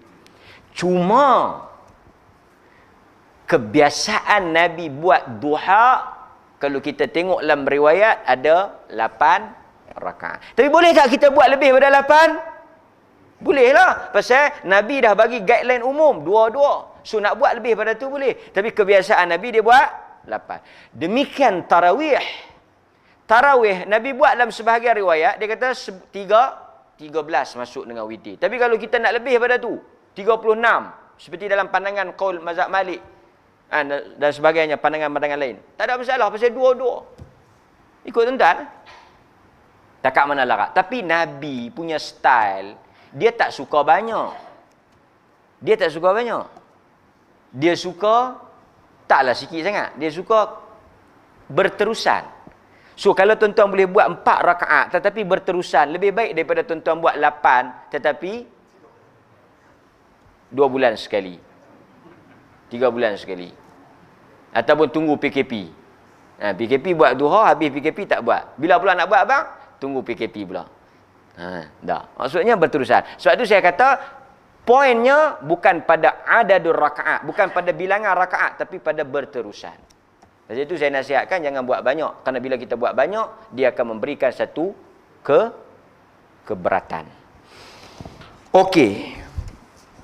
Cuma kebiasaan Nabi buat duha, kalau kita tengok dalam riwayat ada 8 rakaat. Tapi boleh tak kita buat lebih daripada 8? Boleh lah. Pasal Nabi dah bagi guideline umum, dua-dua. So nak buat lebih daripada tu boleh. Tapi kebiasaan Nabi dia buat 8. Demikian tarawih. Tarawih Nabi buat dalam sebahagian riwayat, dia kata 13 masuk dengan witir. Tapi kalau kita nak lebih daripada tu, 36. Seperti dalam pandangan qaul mazhab Malik dan sebagainya, pandangan-pandangan lain. Tak ada masalah pasal dua-dua. Ikut tuan-tuan. Takat mana larat. Tapi Nabi punya style, dia tak suka banyak. Dia tak suka banyak. Dia suka taklah sikit sangat. Dia suka berterusan. So kalau tuan-tuan boleh buat 4 rakaat tetapi berterusan, lebih baik daripada tuan-tuan buat 8 tetapi 2 bulan sekali, 3 bulan sekali. Ataupun tunggu PKP. PKP buat duha, habis PKP tak buat. Bila pula nak buat abang? Tunggu PKP pula. Dah. Maksudnya berterusan. Sebab tu saya kata, poinnya bukan pada adadur rakaat, bukan pada bilangan rakaat, tapi pada berterusan. Jadi itu saya nasihatkan jangan buat banyak. Kerana bila kita buat banyak, dia akan memberikan satu keberatan. Okey.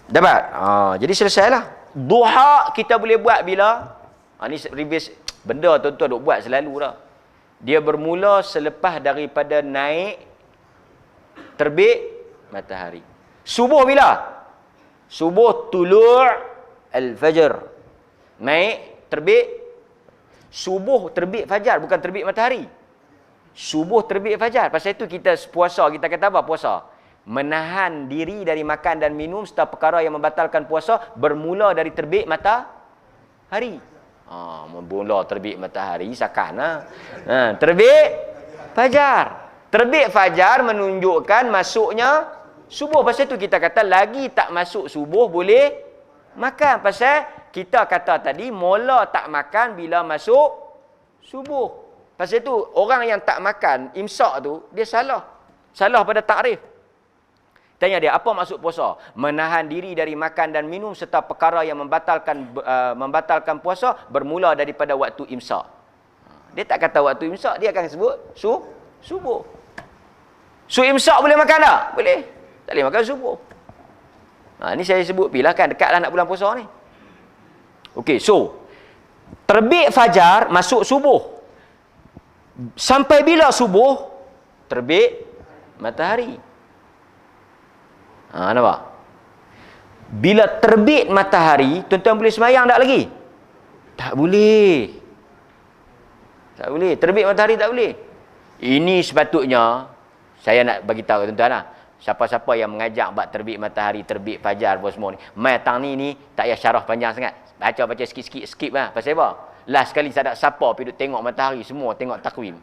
Dapat? Jadi selesailah. Duha kita boleh buat bila? Ni reverse. Benda tuan-tuan duk buat selalu dah. Dia bermula selepas daripada naik terbit matahari. Subuh bila? Subuh tulu' al-fajr. Naik terbit. Subuh terbit fajar, bukan terbit matahari. Subuh terbit fajar. Pasal itu kita puasa, kita kata apa puasa? Menahan diri dari makan dan minum serta perkara yang membatalkan puasa bermula dari terbit matahari. Bermula terbit matahari sakana. Terbit fajar. Terbit fajar menunjukkan masuknya subuh. Pasal itu kita kata lagi tak masuk subuh boleh makan. Pasal kita kata tadi mula tak makan bila masuk subuh. Pasal itu orang yang tak makan imsak tu dia salah. Salah pada takrif. Tanya dia, apa maksud puasa? Menahan diri dari makan dan minum serta perkara yang membatalkan puasa bermula daripada waktu imsak. Dia tak kata waktu imsak, dia akan sebut subuh. So imsak boleh makan tak? Boleh. Tak boleh makan subuh. Ni saya sebut pilah kan, dekatlah nak bulan puasa ni. Okey, so terbit fajar masuk subuh. Sampai bila subuh? Terbit matahari. Nampak? Bila terbit matahari, tuan-tuan boleh semayang tak lagi? Tak boleh. Tak boleh. Terbit matahari tak boleh. Ini sepatutnya, saya nak bagi tahu tuan-tuan lah. Siapa-siapa yang mengajak buat terbit matahari, terbit fajar apa semua ni. Matang ni tak payah syarah panjang sangat. Baca-baca sikit-sikit, skip lah. Pasal apa? Last sekali tak ada siapa pergi tengok matahari, semua tengok takwim.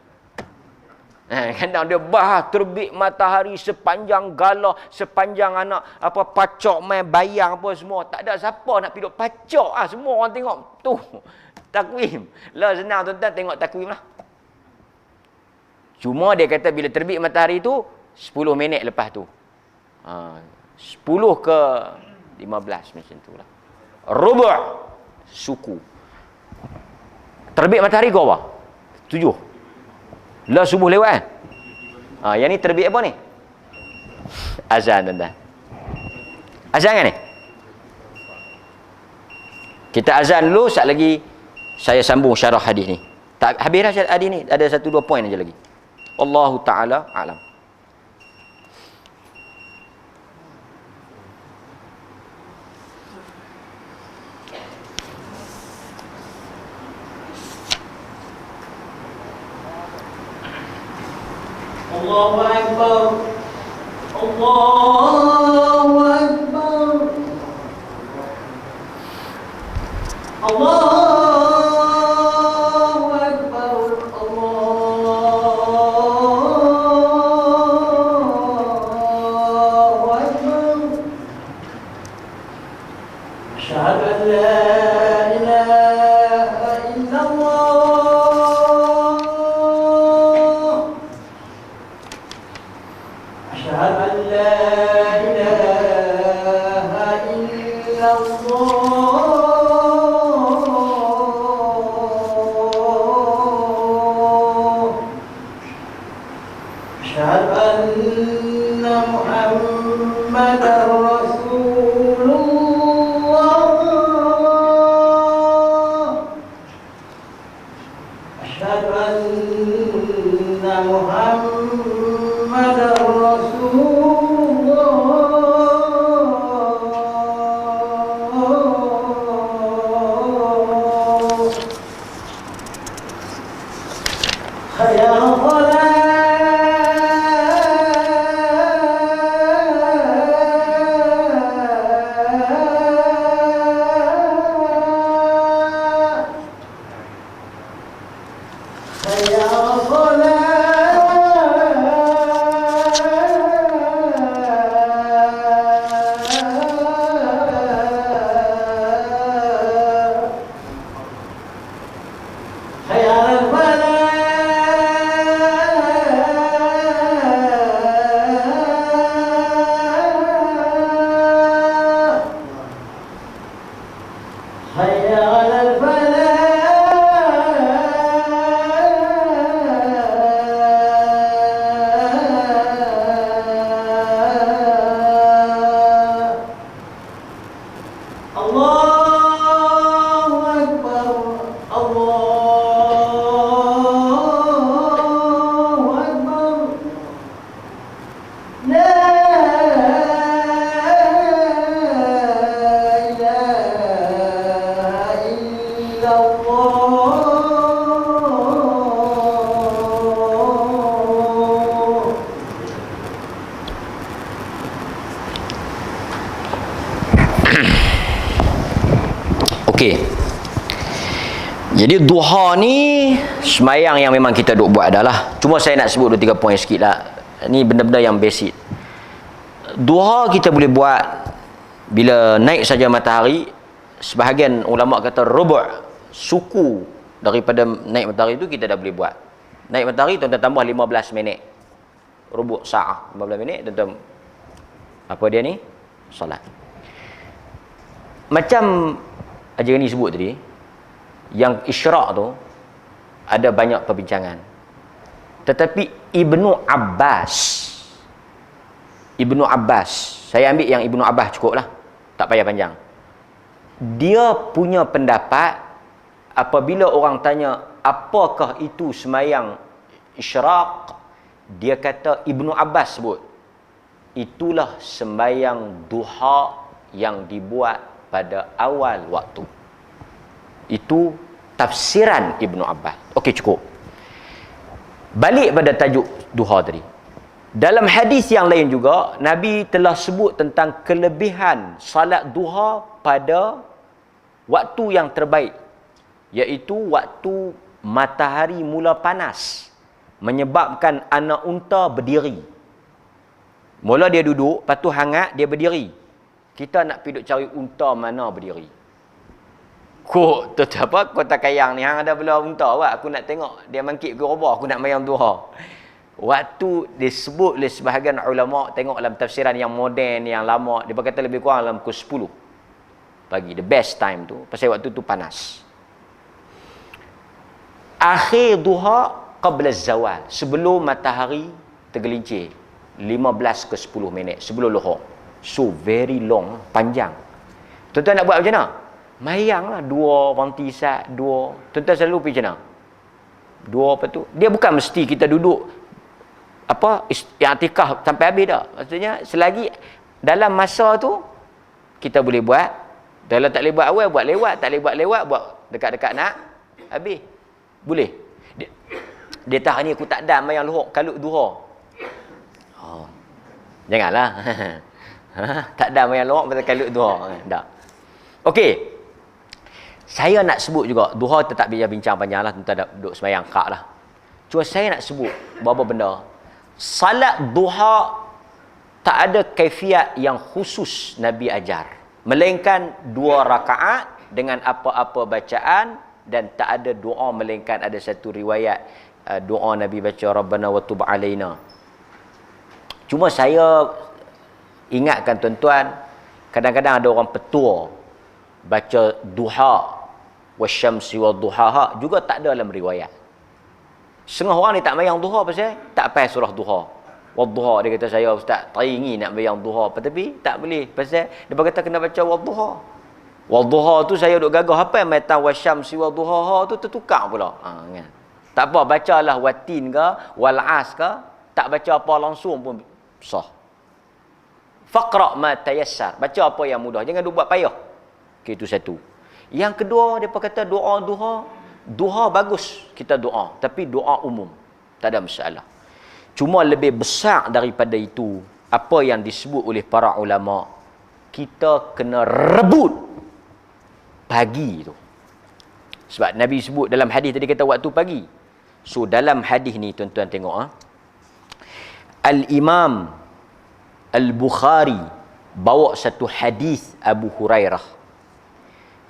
Kadang dia bahas terbit matahari sepanjang galah, sepanjang anak pacak main bayang apa semua. Tak ada siapa nak pergi pacak semua orang tengok tu takwim. Lah senang tuan-tuan tengok takwim lah. Cuma dia kata bila terbit matahari tu 10 minit lepas tu. 10 ke 15 macam tu lah. Rubu' suku. Terbit matahari ke apa? 7. Lah subuh lewat kan? Yang ni terbit apa ni? Azan tuan-tuan. Azan kan ni? Kita azan dulu, sekejap lagi saya sambung syarah hadis ni. Tak habis dah hadis ni, ada 1-2 poin aja lagi. Wallahu taala alam. Allahu Akbar. Allahu Akbar. Allahu Akbar. Allahu Akbar. Asyhadu an la ilaha illallah. Asyhadu an la ilaha illallah. Asyhadu anna Muhammadar Rasulullah. Asyhadu anna Muhammadar Rasulullah. Hayya 'alal Allahu Akbar. Allahu Akbar. La ilaha illallah. Okey. Jadi duha ni sembahyang yang memang kita duk buat adalah. Cuma saya nak sebut 2-3 poin sikit lah. Ni benda-benda yang basic. Duha kita boleh buat bila naik saja matahari. Sebahagian ulama kata rubu' suku daripada naik matahari itu kita dah boleh buat. Naik matahari tuan-tuan tambah 15 minit. Rubu' sa'ah 15 minit tuan-tuan. Apa dia ni? Solat. Macam Haji ni sebut tadi, yang isyraq tu ada banyak perbincangan. Tetapi Ibnu Abbas, saya ambil yang Ibnu Abbas cukup lah, tak payah panjang. Dia punya pendapat, apabila orang tanya apakah itu sembahyang isyraq, dia kata Ibnu Abbas sebut, itulah sembahyang duha yang dibuat pada awal waktu. Itu tafsiran Ibnu Abbas. Okey, cukup. Balik pada tajuk duha tadi. Dalam hadis yang lain juga, Nabi telah sebut tentang kelebihan salat duha pada waktu yang terbaik, iaitu waktu matahari mula panas, menyebabkan anak unta berdiri. Mula dia duduk, lepas tu hangat, dia berdiri. Kita nak pergi duk cari unta mana berdiri. Kok apa kota Kayang ni hang ada belah unta awak, aku nak tengok dia mangkit ke robah, aku nak mayang duha. Waktu disebut oleh sebahagian ulama, tengok dalam tafsiran yang moden, yang lama, dia kata lebih kurang dalam pukul 10 pagi, the best time tu, pasal waktu tu panas. Akhir duha qabla zawal, sebelum matahari tergelincir, 15 ke 10 minit sebelum luhur. So very long, panjang. Tuan-tuan nak buat macam mana? Mayanglah 2 wanti sat, 2. Tuan-tuan selalu pergi macam mana? 2 apa tu? Dia bukan mesti kita duduk i'tikaf sampai habis dah. Maksudnya selagi dalam masa tu kita boleh buat. Kalau tak boleh buat awal, buat lewat, tak boleh buat lewat, buat dekat-dekat nak habis. Boleh. Dia tahu ni aku tak dam yang luhuk kalut duha. Oh. Janganlah. Tak dam yang luhuk pasal kalut duha. Tak. Okey. Saya nak sebut juga, duha tetap bincang panjang lah, tuan-tuan duduk sembahyang kak lah. Cuma saya nak sebut beberapa benda. Salat duha tak ada kaifiat yang khusus Nabi ajar. Melainkan 2 rakaat dengan apa-apa bacaan, dan tak ada doa melainkan ada satu riwayat doa Nabi baca Rabbana wa tub alaina. Cuma saya ingatkan tuan-tuan, kadang-kadang ada orang petua baca duha wasyamsi wadduhaha juga tak ada dalam riwayat. Setengah orang ni tak mayang duha pasal tak faham surah duha. Wadduha, dia kata saya ustaz teringin nak mayang duha, tapi tak boleh pasal dia kata kena baca wadduha. Wadduha tu saya duk gagah apa yang mata wasyamsi wadduhaha tu tertukar pula. Kan. Tak apa, bacalah watin ke walas ke, tak baca apa langsung pun sah. Faqra ma tayassar, baca apa yang mudah, jangan duk buat payah. Okay, itu satu. Yang kedua, depa kata doa duha bagus kita doa, tapi doa umum tak ada masalah. Cuma lebih besar daripada itu, apa yang disebut oleh para ulama, kita kena rebut pagi tu. Sebab Nabi sebut dalam hadis tadi kata waktu pagi. So dalam hadis ni tuan-tuan tengok Al-Imam Al-Bukhari bawa satu hadis Abu Hurairah,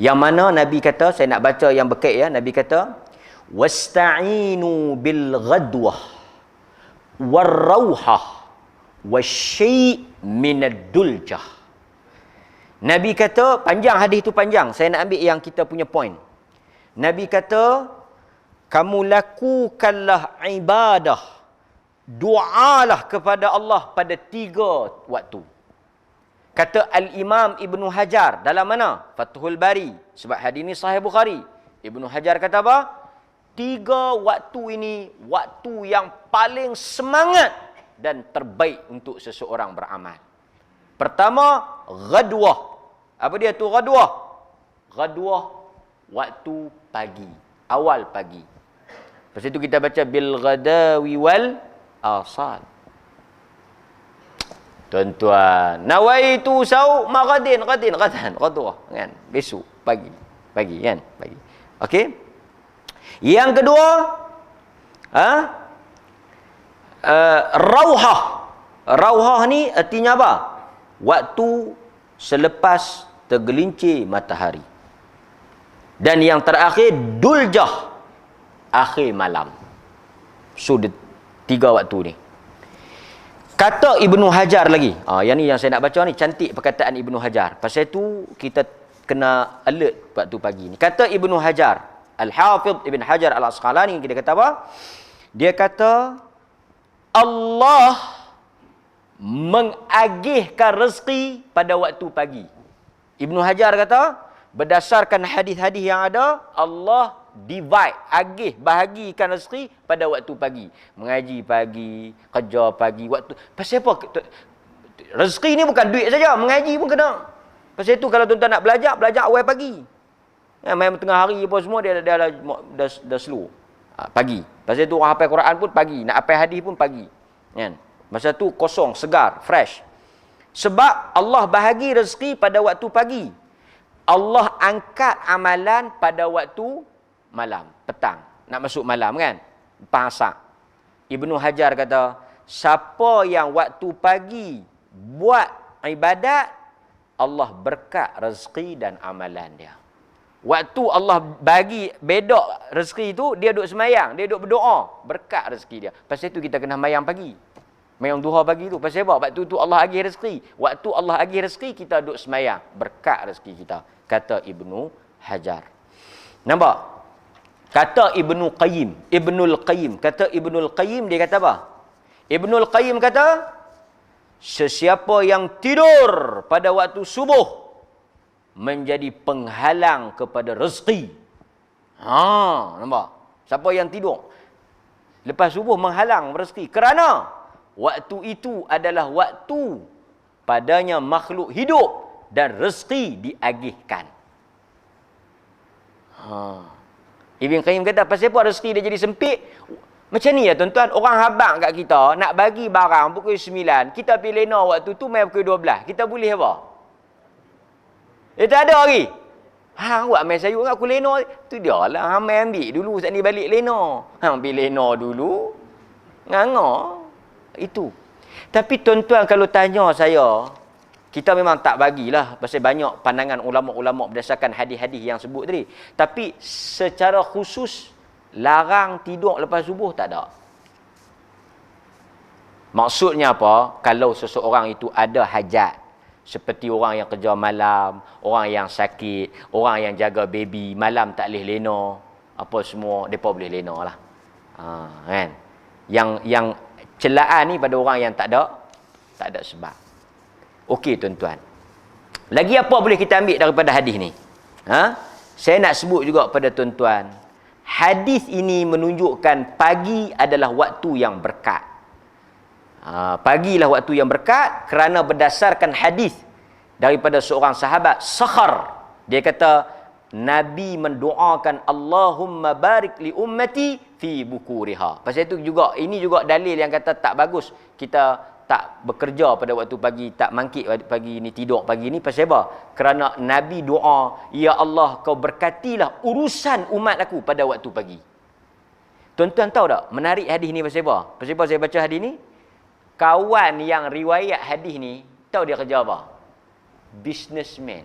yang mana Nabi kata, saya nak baca yang berkait ya, Nabi kata wasta'inu bil ghadwah warrauhah wasyai' minad duljah. Nabi kata, panjang hadis tu panjang, saya nak ambil yang kita punya point. Nabi kata, kamu lakukanlah ibadah, doalah kepada Allah pada 3 waktu. Kata Al-Imam Ibnu Hajar dalam mana? Fathul Bari. Sebab hadis ini Sahih Bukhari. Ibnu Hajar kata apa? 3 waktu ini waktu yang paling semangat dan terbaik untuk seseorang beramal. Pertama, ghadwah. Apa dia tu ghadwah? Ghadwah waktu pagi, awal pagi. Lepas itu kita baca bil ghadawi wal asal. Tuan-tuan, nawaitu sau maghadin ghadan ghadwah kan, besok pagi kan, pagi. Okey. Yang kedua, rauhah. Rauhah ni artinya apa? Waktu selepas tergelincir matahari. Dan yang terakhir, duljah, akhir malam. So, 3 waktu ni. Kata Ibnu Hajar lagi. Yang ni yang saya nak baca ni, cantik perkataan Ibnu Hajar. Pasal itu kita kena alert waktu pagi ni. Kata Ibnu Hajar, Al-Hafidh Ibn Hajar Al-Asqalani, dia kata apa? Dia kata Allah mengagihkan rezeki pada waktu pagi. Ibnu Hajar kata, berdasarkan hadis-hadis yang ada, Allah bahagikan rezeki pada waktu pagi. Mengaji pagi, kerja pagi, waktu. Pasal apa? Rezeki ni bukan duit saja, mengaji pun kena. Pasal itu kalau tuan-tuan nak belajar awal pagi. Main tengah hari apa semua dia dah slow. Pagi. Pasal itu orang hafal Quran pun pagi, nak hafal hadis pun pagi. Kan? Masa tu kosong, segar, fresh. Sebab Allah bahagi rezeki pada waktu pagi. Allah angkat amalan pada waktu malam, petang. Nak masuk malam kan? Pasak. Ibnu Hajar kata, siapa yang waktu pagi buat ibadat, Allah berkat rezeki dan amalan dia. Waktu Allah bagi bedok rezeki itu, dia duduk semayang, dia duduk berdoa, berkat rezeki dia. Pasal itu kita kena mayang pagi. Mayang duha pagi tu. Pasal apa? Waktu tu Allah agih rezeki. Waktu Allah agih rezeki, kita duduk semayang, berkat rezeki kita. Kata Ibnu Hajar. Nampak? Kata Ibnul Qayyim. Kata Ibnul Qayyim, dia kata apa? Ibnul Qayyim kata, sesiapa yang tidur pada waktu subuh menjadi penghalang kepada rezeki. Nampak? Siapa yang tidur lepas subuh menghalang rezeki. Kerana Waktu itu adalah waktu padanya makhluk hidup dan rezeki diagihkan. Ibn Qayyim kata, pasal apa rezeki dia jadi sempit? Macam ni ya tuan-tuan, orang habang kat kita, nak bagi barang pukul 9, kita pergi lena waktu tu main pukul 12. Kita boleh apa? Tak ada lagi. Hang buat main sayur aku lena. Tu dia lah, hang main ambil dulu, saat ni balik lena. Hang ambil lena dulu. Nganga. Itu. Tapi tuan-tuan kalau tanya saya, kita memang tak bagilah pasal banyak pandangan ulama-ulama berdasarkan hadis-hadis yang sebut tadi. Tapi secara khusus larang tidur lepas subuh tak ada. Maksudnya apa? Kalau seseorang itu ada hajat, seperti orang yang kerja malam, orang yang sakit, orang yang jaga baby, malam tak boleh lena, apa semua depa boleh lena lah. Kan? Yang celaan ni pada orang yang tak ada sebab. Okey tuan-tuan. Lagi apa boleh kita ambil daripada hadis ni? Saya nak sebut juga pada tuan-tuan. Hadis ini menunjukkan pagi adalah waktu yang berkat. Pagilah waktu yang berkat kerana berdasarkan hadis daripada seorang sahabat Sakhar. Dia kata Nabi mendoakan Allahumma barik li ummati fi bukuriha. Pasal itu juga, ini juga dalil yang kata tak bagus kita tak bekerja pada waktu pagi, tak mangkit pagi ni, tidur pagi ni. Pasal apa? Kerana Nabi doa, ya Allah kau berkatilah urusan umat aku pada waktu pagi. Tuan-tuan tahu tak menarik hadis ni pasal apa? Pasal apa saya baca hadis ni? Kawan yang riwayat hadis ni, tahu dia kerja apa? Businessman.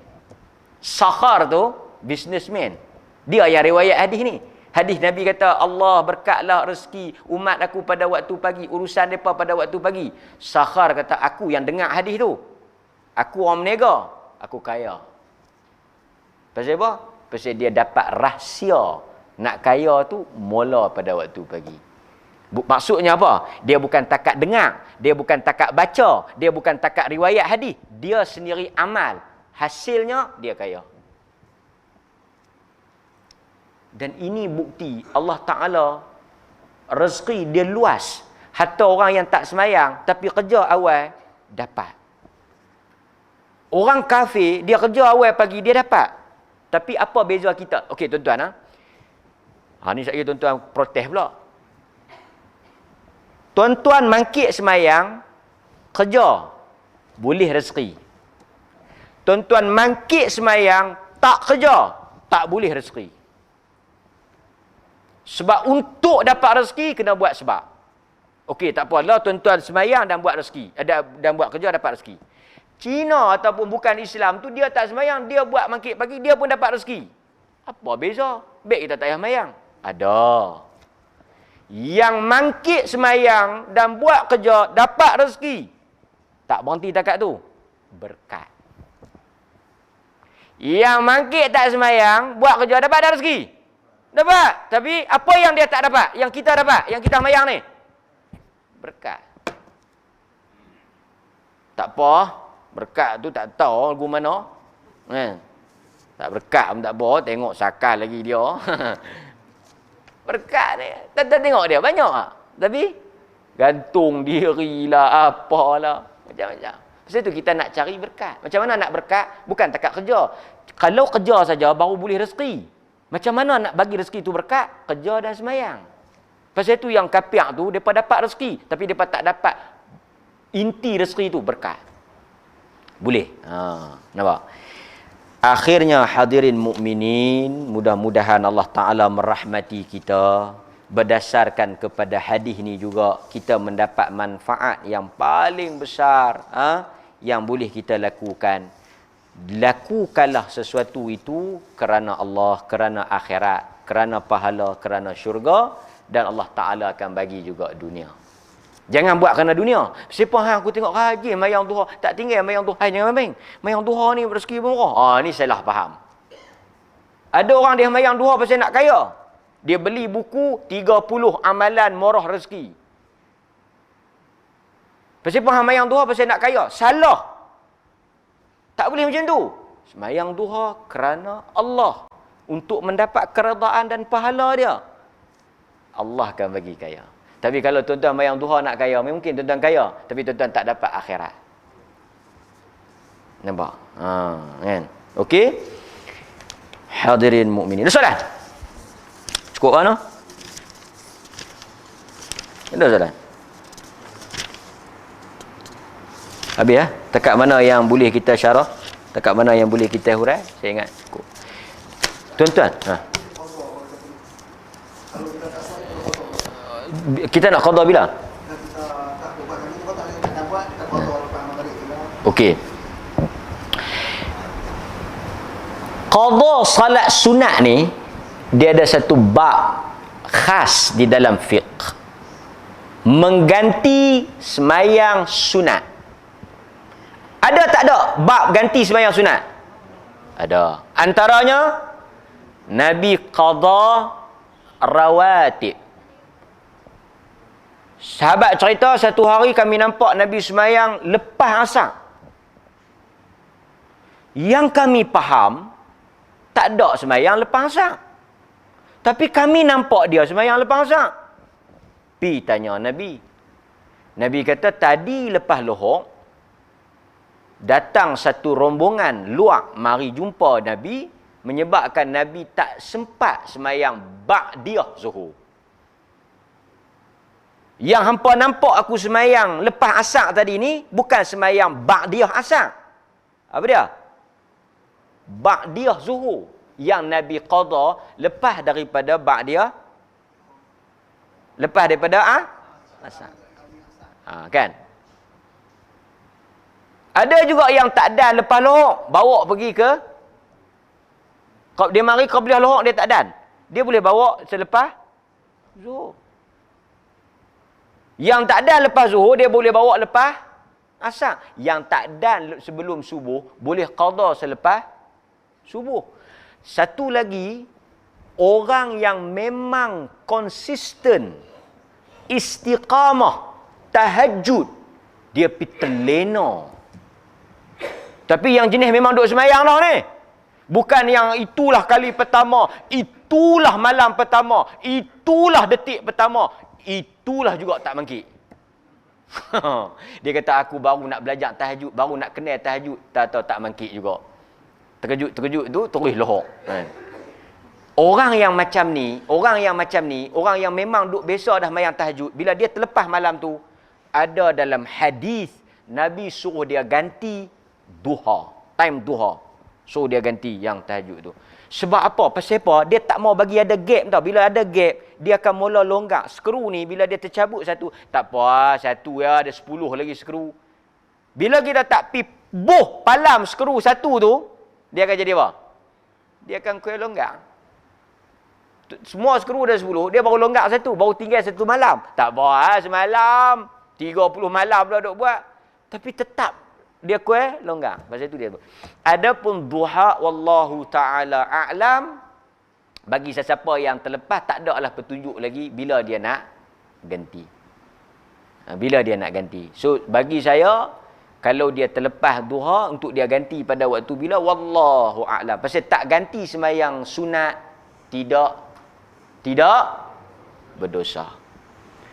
Sakhar tu businessman. Dia yang riwayat hadis ni. Hadis Nabi kata, Allah berkatlah rezeki umat aku pada waktu pagi, urusan mereka pada waktu pagi. Sakhar kata, aku yang dengar hadis tu. Aku orang menega, aku kaya. Pasal apa? Pasal dia dapat rahsia nak kaya tu mula pada waktu pagi. Maksudnya apa? Dia bukan takat dengar, dia bukan takat baca, dia bukan takat riwayat hadis. Dia sendiri amal. Hasilnya dia kaya. Dan ini bukti Allah Ta'ala rezeki dia luas. Hatta orang yang tak semayang tapi kerja awal dapat. Orang kafir dia kerja awal pagi dia dapat. Tapi apa beza kita? Okey tuan-tuan ni saya tuan-tuan protes pula. Tuan-tuan mangkit semayang kerja boleh rezeki. Tuan-tuan mangkit semayang tak kerja tak boleh rezeki. Sebab untuk dapat rezeki kena buat sebab. Okey, tak apalah tuan-tuan semayang dan buat rezeki. Dan buat kerja dapat rezeki. Cina ataupun bukan Islam tu dia tak semayang, dia buat mangkit pagi, dia pun dapat rezeki. Apa beza? Baik kita tak payah semayang. Ada. Yang mangkit semayang dan buat kerja dapat rezeki. Tak berhenti takat tu. Berkat. Yang mangkit tak semayang, buat kerja dapat dah rezeki. Dapat. Tapi apa yang dia tak dapat? Yang kita dapat. Yang kita semayang ni. Berkat. Tak apa. Berkat tu tak tahu lagu mana. Tak berkat pun tak apa. Tengok sakal lagi dia. Berkat ni. Tak tengok dia. Banyak tak? Tapi gantung diri lah. Apalah. Macam-macam. Sebab tu kita nak cari berkat. Macam mana nak berkat? Bukan takat kerja. Kalau kerja saja baru boleh rezeki. Macam mana nak bagi rezeki tu berkat? Kerja dan semayang. Pasal itu yang kapiak tu, mereka dapat rezeki. Tapi mereka tak dapat inti rezeki tu berkat. Boleh. Nampak? Akhirnya hadirin mukminin, mudah-mudahan Allah Ta'ala merahmati kita. Berdasarkan kepada hadis ni juga, kita mendapat manfaat yang paling besar yang boleh kita lakukan. Lakukanlah sesuatu itu kerana Allah, kerana akhirat, kerana pahala, kerana syurga, dan Allah Ta'ala akan bagi juga dunia. Jangan buat kerana dunia. Siapa aku tengok rajin mayang duha, tak tinggal mayang duha, jangan main. Mayang duha ni rezeki murah. Ni salah faham. Ada orang dia mayang duha pasal nak kaya. Dia beli buku 30 amalan murah rezeki. Pasal apa mayang duha pasal nak kaya? Salah. Tak boleh macam tu. Semayang duha kerana Allah. Untuk mendapat keredaan dan pahala dia. Allah akan bagi kaya. Tapi kalau tuan-tuan mayang duha nak kaya, mungkin tuan-tuan kaya, tapi tuan-tuan tak dapat akhirat. Nampak? Kan? Okey? Hadirin mukminin. Soalan? Cukup kan? Ada soalan? Habis ya? Dekat mana yang boleh kita syarah? Dekat mana yang boleh kita hurai? Saya ingat cukup. Tuan-tuan, kita nak qada bila? Okey. Qada salat sunat ni dia ada satu bab khas di dalam fiqh. Mengganti semayang sunat. Ada tak ada bab ganti semayang sunat? Ada. Antaranya Nabi qada rawatib. Sahabat cerita satu hari kami nampak Nabi semayang lepas asar. Yang kami faham, tak ada semayang lepas asar. Tapi kami nampak dia semayang lepas asar. Pi tanya Nabi. Nabi kata tadi lepas lohok, datang satu rombongan luak mari jumpa Nabi, menyebabkan Nabi tak sempat semayang ba'diyah zuhur. Yang hampa nampak aku semayang lepas asar tadi ni bukan semayang ba'diyah asar. Apa dia? Ba'diyah zuhur. Yang Nabi qada lepas daripada ba'diyah, lepas daripada asar. Kan? Ada juga yang tak dan lepas lohok, bawa pergi ke, dia mari qabliyah lohok dia tak dan. Dia boleh bawa selepas zuhur. Yang tak dan lepas zuhur dia boleh bawa lepas asar. Yang tak dan sebelum subuh boleh qada selepas subuh. Satu lagi, orang yang memang konsisten, istiqamah, tahajud, dia pergi terlena. Tapi yang jenis memang duk semayang dah ni. Bukan yang itulah kali pertama, itulah malam pertama, itulah detik pertama, itulah juga tak mangkit. Dia kata aku baru nak belajar tahajud, baru nak kenal tahajud, tak mangkit juga. Terkejut tu terus lohok. Orang yang macam ni, orang yang memang duk biasa dah mayang tahajud, bila dia terlepas malam tu, ada dalam hadis Nabi suruh dia ganti duha, time duha. So dia ganti yang tahajud tu. Sebab apa? Pasal apa? Dia tak mau bagi ada gap tau. Bila ada gap, dia akan mula longgak. Skru ni bila dia tercabut satu, tak apa, satu ya, ada 10 lagi skru. Bila kita tak pi boh palam skru satu tu, dia akan jadi apa? Dia akan kuih longgak. Semua skru dah 10, dia baru longgak satu, baru tinggal satu malam. Tak apa, semalam 30 malam dah duk buat. Tapi tetap dia kuih longgar. Pasal itu dia. Adapun duha wallahu taala a'lam, bagi sesiapa yang terlepas tak ada lah petunjuk lagi bila dia nak ganti. Bila dia nak ganti. So bagi saya kalau dia terlepas duha untuk dia ganti pada waktu bila, wallahu a'lam. Pasal tak ganti semayang sunat tidak berdosa.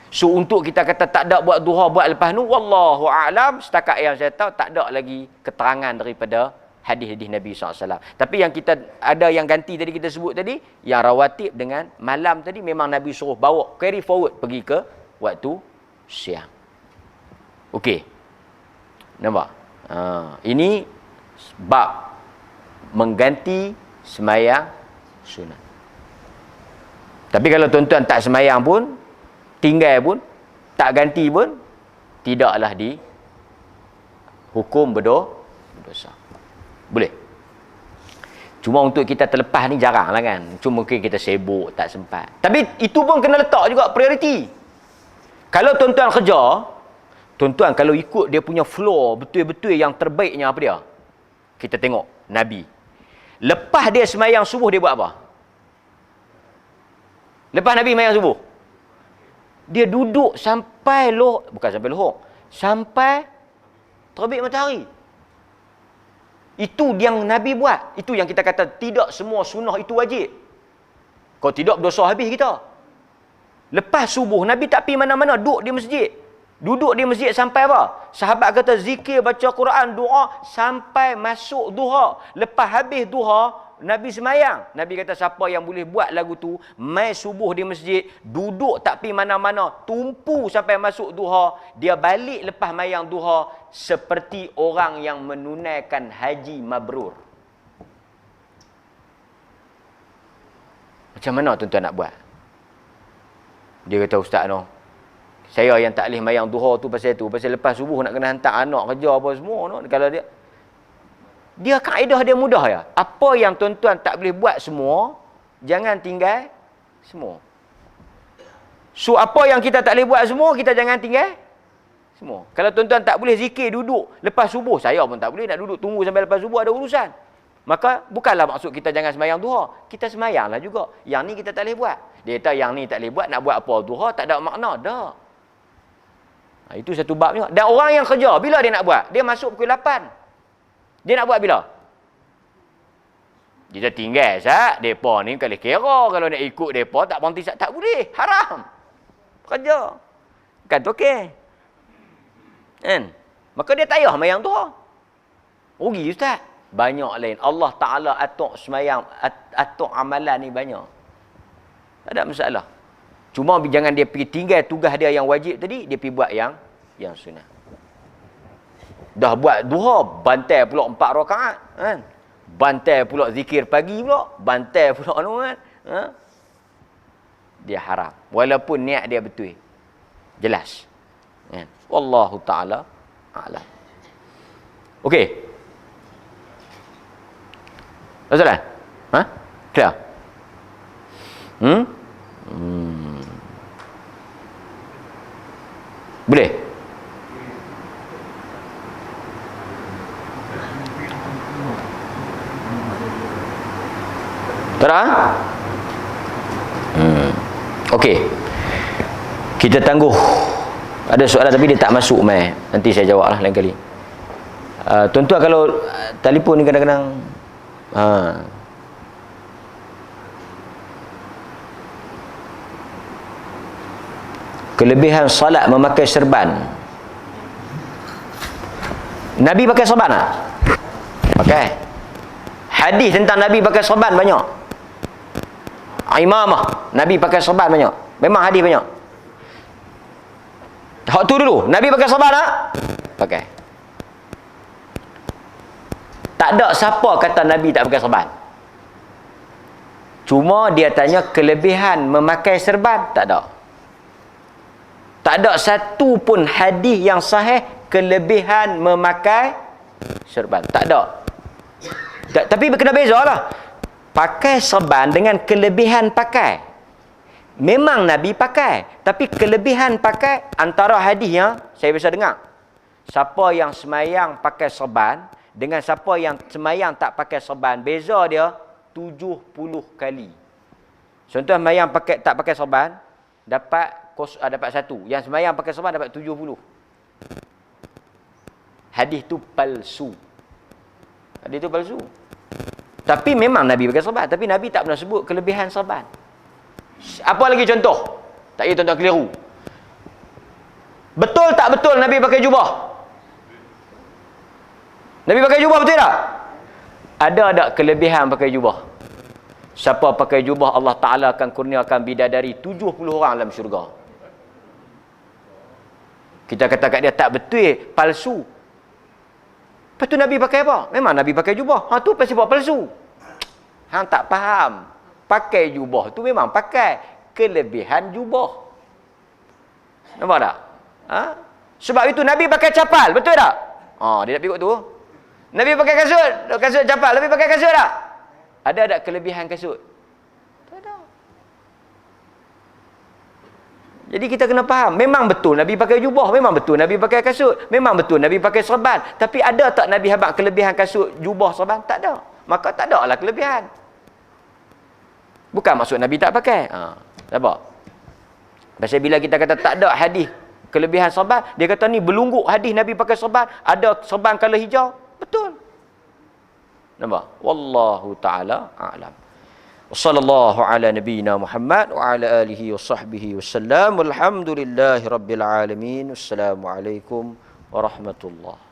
So untuk kita kata tak ada buat duha buat lepas tu, wallahu a'lam, setakat yang saya tahu tak ada lagi keterangan daripada hadis-hadis Nabi SAW. Tapi yang kita ada yang ganti tadi kita sebut tadi, yang rawatib dengan malam tadi memang Nabi suruh bawa carry forward pergi ke waktu siang. Okey. Nampak? Ini bab mengganti semayang sunat. Tapi kalau tuan-tuan tak semayang pun, tinggal pun, tak ganti pun, tidaklah di hukum berdosa. Boleh. Cuma untuk kita terlepas ni jarang lah kan. Cuma mungkin kita sibuk, tak sempat. Tapi itu pun kena letak juga prioriti. Kalau tuan-tuan kerja, tuan-tuan kalau ikut dia punya flow betul-betul yang terbaiknya apa dia? Kita tengok Nabi. Lepas dia semayang subuh dia buat apa? Lepas Nabi semayang subuh, dia duduk sampai sampai terbit matahari. Itu yang Nabi buat. Itu yang kita kata tidak semua sunnah itu wajib. Kalau tidak berdosa habis kita. Lepas subuh, Nabi tak pergi mana-mana, duduk di masjid. Duduk di masjid sampai apa? Sahabat kata zikir, baca Quran, doa sampai masuk duha. Lepas habis duha, Nabi semayang. Nabi kata siapa yang boleh buat lagu tu, mai subuh di masjid, duduk tak pergi mana-mana, tumpu sampai masuk duha, dia balik lepas mayang duha seperti orang yang menunaikan haji mabrur. Macam mana tuan-tuan nak buat? Dia kata, Ustaz no, saya yang tak boleh mayang duha tu pasal lepas subuh nak kena hantar anak kerja apa semua no. Kalau dia kaedah dia mudah ya. Apa yang tuan-tuan tak boleh buat semua, jangan tinggal semua. So apa yang kita tak boleh buat semua, kita jangan tinggal semua. Kalau tuan-tuan tak boleh zikir duduk lepas subuh, saya pun tak boleh nak duduk tunggu sampai lepas subuh ada urusan. Maka bukanlah maksud kita jangan semayang duha. Kita semayanglah juga. Yang ni kita tak boleh buat. Dia kata yang ni tak boleh buat, nak buat apa duha tak ada makna dah. Itu satu bab juga. Dan orang yang kerja, bila dia nak buat? Dia masuk pukul 8. Dia nak buat bila? Dia tinggal sat, depa ni kalau kira kalau nak ikut depa tak berhenti sat tak boleh, haram. Kerja. Kan tu okey. Kan? Maka dia tak payah mayang duha. Rugi ustaz. Banyak lain. Allah Taala atok semayang, atok amalan ni banyak. Tak ada masalah. Cuma jangan dia pergi tinggal tugas dia yang wajib tadi, dia pergi buat yang sunnah. Dah buat duha, bantai pula 4 rakaat, kan? Bantai pula zikir pagi pula, bantai pula anu kan? Ha? Dia haram. Walaupun niat dia betul. Jelas. Kan? Wallahu taala a'lam. Okey. Masalah? Ha? Clear? Boleh? Tak? Okey. Kita tangguh. Ada soalan tapi dia tak masuk mai. Nanti saya jawablah lain kali. Tuan-tuan kalau telefon ni kadang-kadang kelebihan salat memakai serban. Nabi pakai serban tak? Pakai. Hadis tentang Nabi pakai serban banyak. Imamah, Nabi pakai serban banyak. Memang hadis banyak. Hak tu dulu, Nabi pakai serban tak? Pakai. Tak ada siapa kata Nabi tak pakai serban. Cuma dia tanya kelebihan memakai serban, tak ada. Tak ada satu pun hadis yang sahih kelebihan memakai serban. Tak ada. Tapi kena bezalah. Pakai serban dengan kelebihan pakai. Memang Nabi pakai, tapi kelebihan pakai antara hadis yang saya biasa dengar. Siapa yang semayang pakai serban dengan siapa yang semayang tak pakai serban, beza dia 70 kali. Contoh semayang tak pakai serban dapat 1. Yang semayang pakai serban dapat 70. Hadis tu palsu. Hadis tu palsu. Tapi memang Nabi pakai serban, tapi Nabi tak pernah sebut kelebihan serban. Apa lagi contoh? Tak payah tuan-tuan keliru. Betul tak betul Nabi pakai jubah? Nabi pakai jubah betul tak? Ada kelebihan pakai jubah. Siapa pakai jubah, Allah Ta'ala akan kurniakan bidadari 70 orang dalam syurga. Kita kata kat dia tak betul, palsu. Lepas tu Nabi pakai apa? Memang Nabi pakai jubah. Tu pasti buat palsu. Hang tak faham. Pakai jubah tu memang pakai kelebihan jubah. Nampak tak? Sebab itu Nabi pakai capal, betul tak? Dia nak pikut tu. Nabi pakai kasut capal, Nabi pakai kasut tak? Ada kelebihan kasut? Tak ada. Jadi kita kena faham, memang betul Nabi pakai jubah, memang betul Nabi pakai kasut, memang betul Nabi pakai serban. Tapi ada tak Nabi habaq kelebihan kasut, jubah, serban? Tak ada. Maka tak ada lah kelebihan. Bukan maksud Nabi tak pakai. Nampak? Pasal bila kita kata tak ada hadis kelebihan serban, dia kata ni belungguk hadis Nabi pakai serban, ada serban kala hijau. Betul. Nampak? Wallahu ta'ala a'lam. Wassallallahu ala nabiyyina Muhammad wa ala alihi wa sahbihi wasallam. Walhamdulillahirabbil alamin. Wassalamualaikum warahmatullahi